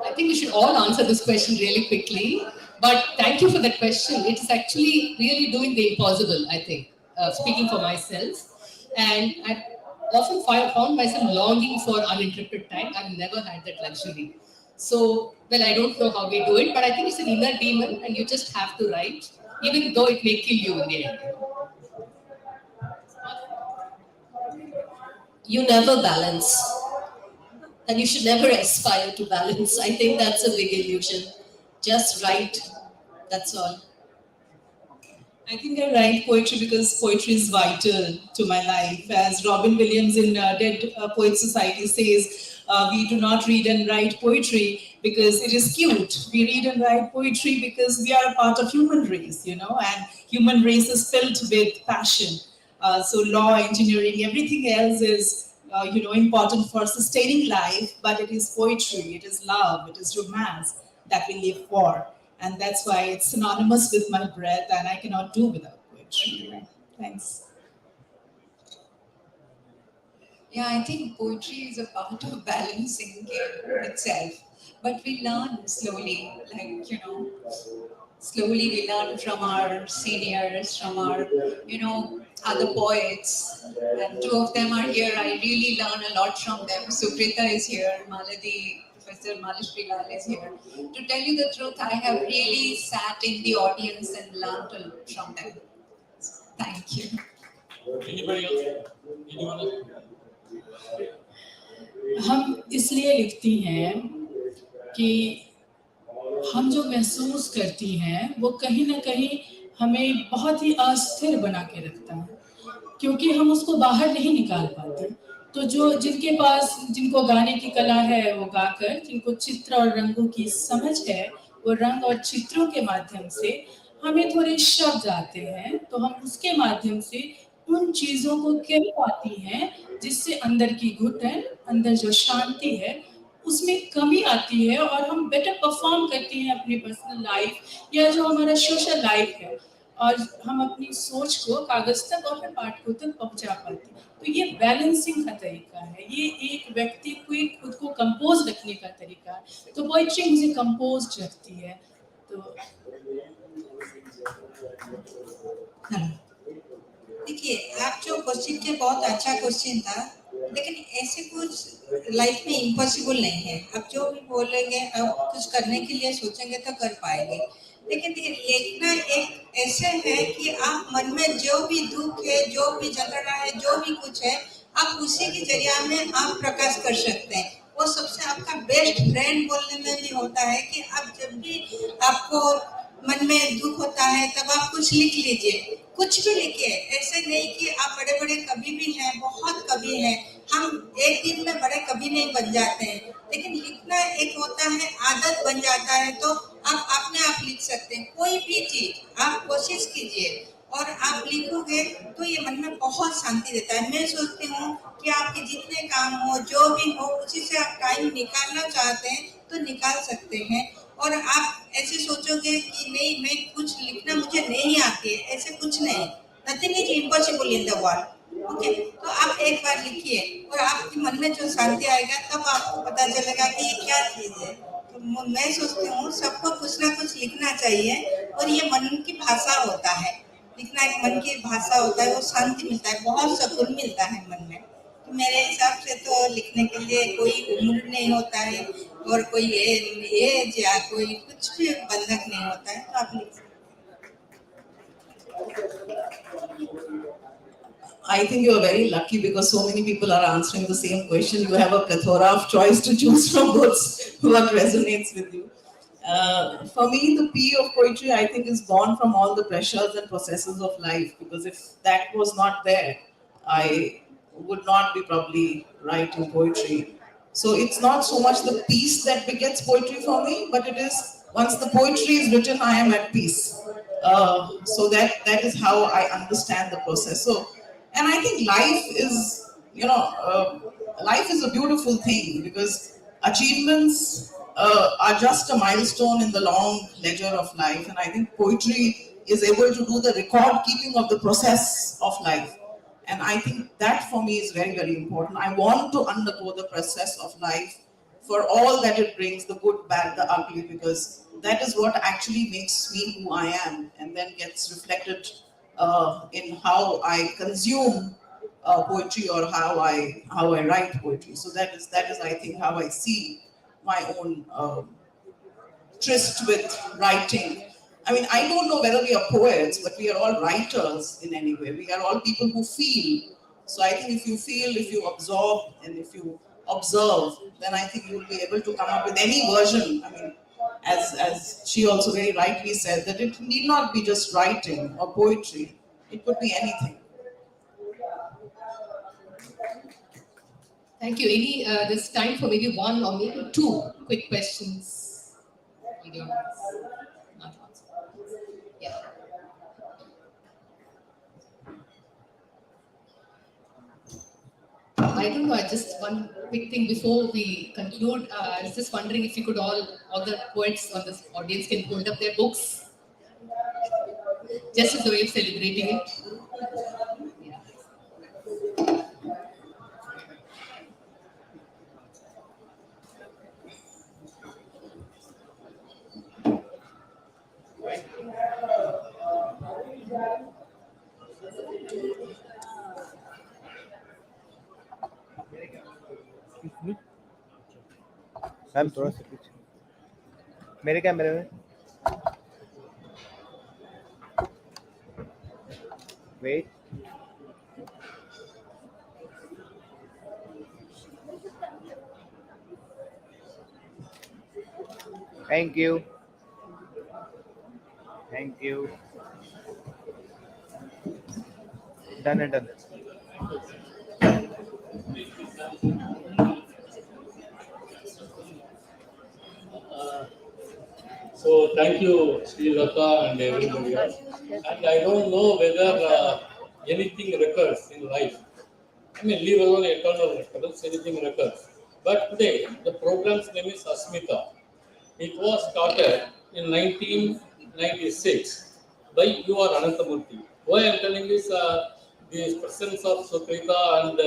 I think we should all answer this question really quickly. But thank you for that question. It is actually really doing the impossible, I think, speaking for myself. And I've often found myself longing for uninterrupted time. I've never had that luxury. So, well, I don't know how we do it, but I think it's an inner demon and you just have to write, even though it may kill you in the end. You never balance, and you should never aspire to balance. I think that's a big illusion. Just write, that's all. I think I write poetry because poetry is vital to my life. As Robin Williams in Dead Poets Society says, we do not read and write poetry because it is cute. We read and write poetry because we are a part of human race, and human race is filled with passion. So law, engineering, everything else is, important for sustaining life, but it is poetry, it is love, it is romance that we live for. and that's why it's synonymous with my breath, and I cannot do without poetry. Thanks. Yeah, I think poetry is a part of balancing itself. But we learn slowly, like, slowly we learn from our seniors, from our, other poets. And two of them are here. I really learn a lot from them. Sukrita is here, Maladi, Professor Malishri Lal is here. To tell you the truth, I have really sat in the audience and learned a lot from them. Thank you. Anybody else? Anyone else? हम इसलिए लिखती हैं कि हम जो महसूस करती हैं वो कहीं ना कहीं हमें बहुत ही अस्थिर बना के रखता है, क्योंकि हम उसको बाहर नहीं निकाल पाते। तो जो जिनके पास, जिनको गाने की कला है वो गाकर, जिनको चित्र और रंगों की समझ है वो रंग और चित्रों के माध्यम से हमें थोड़े शब्द आते हैं, तो हम उसके माध्यम से उन चीज़ों को कह पाती हैं जिससे अंदर की घुटन, अंदर जो शांति है उसमें कमी आती है, और हम बेटर परफॉर्म करती हैं अपनी पर्सनल लाइफ या जो हमारा सोशल लाइफ है, और हम अपनी सोच को कागज तक और फिर पाठकों तक पहुंचा पाते हैं। तो ये बैलेंसिंग का तरीका है, ये एक व्यक्ति को खुद को कंपोज रखने का तरीका है। तो पोइट्री मुझे कंपोज रखती है। तो देखिए, आप जो क्वेश्चन के बहुत अच्छा क्वेश्चन था, लेकिन ऐसे कुछ लाइफ में इम्पॉसिबल नहीं है। अब जो भी बोलेंगे, अब कुछ करने के लिए सोचेंगे तो कर पाएंगे। लेकिन देखिए, लिखना एक ऐसे है कि आप मन में जो भी दुख है, जो भी चल रहा है, जो भी कुछ है, आप उसी के जरिया में आप प्रकाश कर सकते हैं। वो सबसे आपका बेस्ट फ्रेंड बोलने में भी होता है कि आप जब भी आपको मन में दुख होता है तब आप कुछ लिख लीजिए, कुछ भी लिखिए। ऐसे नहीं कि आप बड़े बड़े कवि भी हैं, बहुत कवि हैं, हम एक दिन में बड़े कवि नहीं बन जाते हैं, लेकिन लिखना एक होता है, आदत बन जाता है, तो आप अपने आप लिख सकते हैं। कोई भी चीज आप कोशिश कीजिए और आप लिखोगे तो ये मन में बहुत शांति देता है। मैं सोचती हूँ कि आपके जितने काम हो, जो भी हो, उसी से आप टाइम निकालना चाहते हैं तो निकाल सकते हैं। और आप ऐसे सोचोगे कि नहीं, मैं कुछ लिखना मुझे नहीं आती है, ऐसे कुछ नहीं। Nothing is impossible in the world. Okay, तो आप एक बार लिखिए और आपके मन में जो शांति आएगा तब आपको पता चलेगा कि ये क्या चीज है। तो मैं सोचती हूँ सबको कुछ ना कुछ लिखना चाहिए, और ये मन की भाषा होता है। लिखना एक मन की भाषा होता है, वो शांति मिलता है, बहुत सुकून मिलता है मन में। तो मेरे हिसाब से तो लिखने के लिए कोई उम्र नहीं होता है, और कोई एज या कोई कुछ भी बंधक नहीं होता है, तो आप लिख सकते हैं। I think you're very lucky because so many people are answering the same question. You have a plethora of choice to choose from, what resonates with you. For me, the P of poetry, I think, is born from all the pressures and processes of life. Because if that was not there, I would not be probably writing poetry. So it's not so much the piece that begets poetry for me, but it is once the poetry is written, I am at peace. So that is how I understand the process. So, and I think life is, life is a beautiful thing because achievements are just a milestone in the long ledger of life. And I think poetry is able to do the record keeping of the process of life. And I think that for me is very, very important. I want to undergo the process of life for all that it brings, the good, bad, the ugly, because that is what actually makes me who I am, and then gets reflected in how I consume poetry or how I write poetry. So that is I think how I see my own tryst with writing. I mean, I don't know whether we are poets, but we are all writers in any way. We are all people who feel. So I think if you feel, if you absorb, and if you observe, then I think you will be able to come up with any version. I mean, as she also very rightly said, that it need not be just writing or poetry. It could be anything. Thank you. Any, there's time for maybe one or maybe two quick questions. Video. Not answer. Yeah. I I don't know. I just one quick thing before we conclude. I was just wondering if you could all the poets on this audience can hold up their books, just as a way of celebrating it. Yeah. Ma'am थोड़ा सा पीछे मेरे कैमरे में wait thank you done है done So thank you, Sri Lata and everybody else. And I don't know whether anything recurs in life. I mean, leave alone eternal recurrence, anything recurs. But today, the program's name is Asmita. It was started in 1996 by U.R. Ananthamurthy. Why I am telling this, the presence of Sukrita and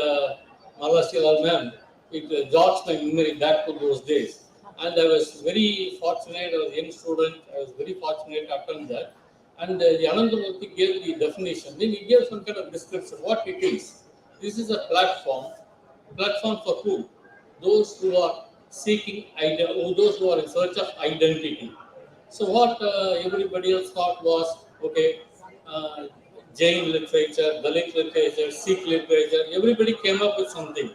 Malashila ma'am, it jogs my memory back to those days. And I was very fortunate, I was a young student, I was very fortunate to attend that. And the Ananthamurthy gave the definition. Then he gave some kind of description, what it is. This is a platform for who? Those who are seeking those who are in search of identity. So what everybody else thought was, okay, Jain literature, Dalit literature, Sikh literature, everybody came up with something.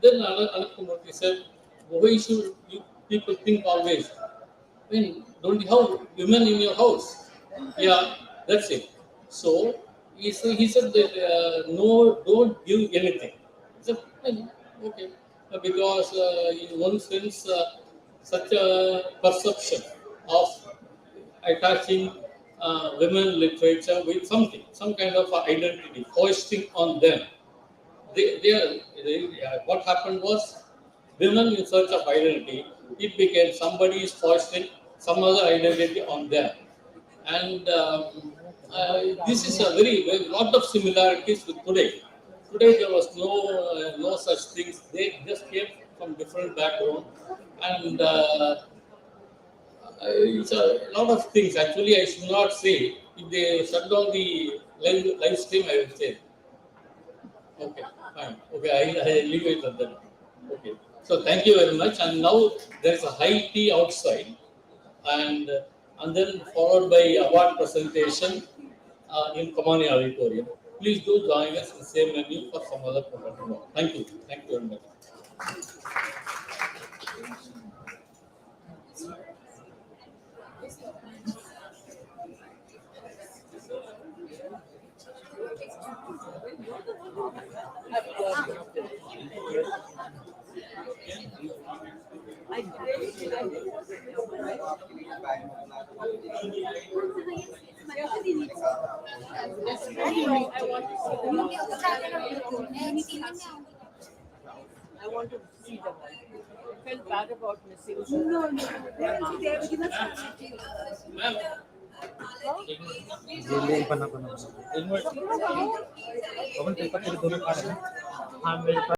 Then Ananthamurthy said, why should you people think always? I mean, don't you have women in your house? Yeah, that's it. So he said that no, don't give anything. I said, "Well, okay, because in one sense, such a perception of attaching women literature with something, some kind of identity, foisting on them. What happened was women in search of identity, it became somebody is foisting some other identity on them. And this is a very lot of similarities with today. Today there was no such things. They just came from different background, and it's a lot of things. Actually, I should not say. If they shut down the live stream, I will say. Okay, fine. Okay, I leave it at that. Okay. So thank you very much. And now there's a high tea outside, and then followed by award presentation in Kamani Auditorium. Please do join us in the same venue for some other program. Thank you. Thank you very much. I want to see them. I felt bad about missing them. No. Ma'am.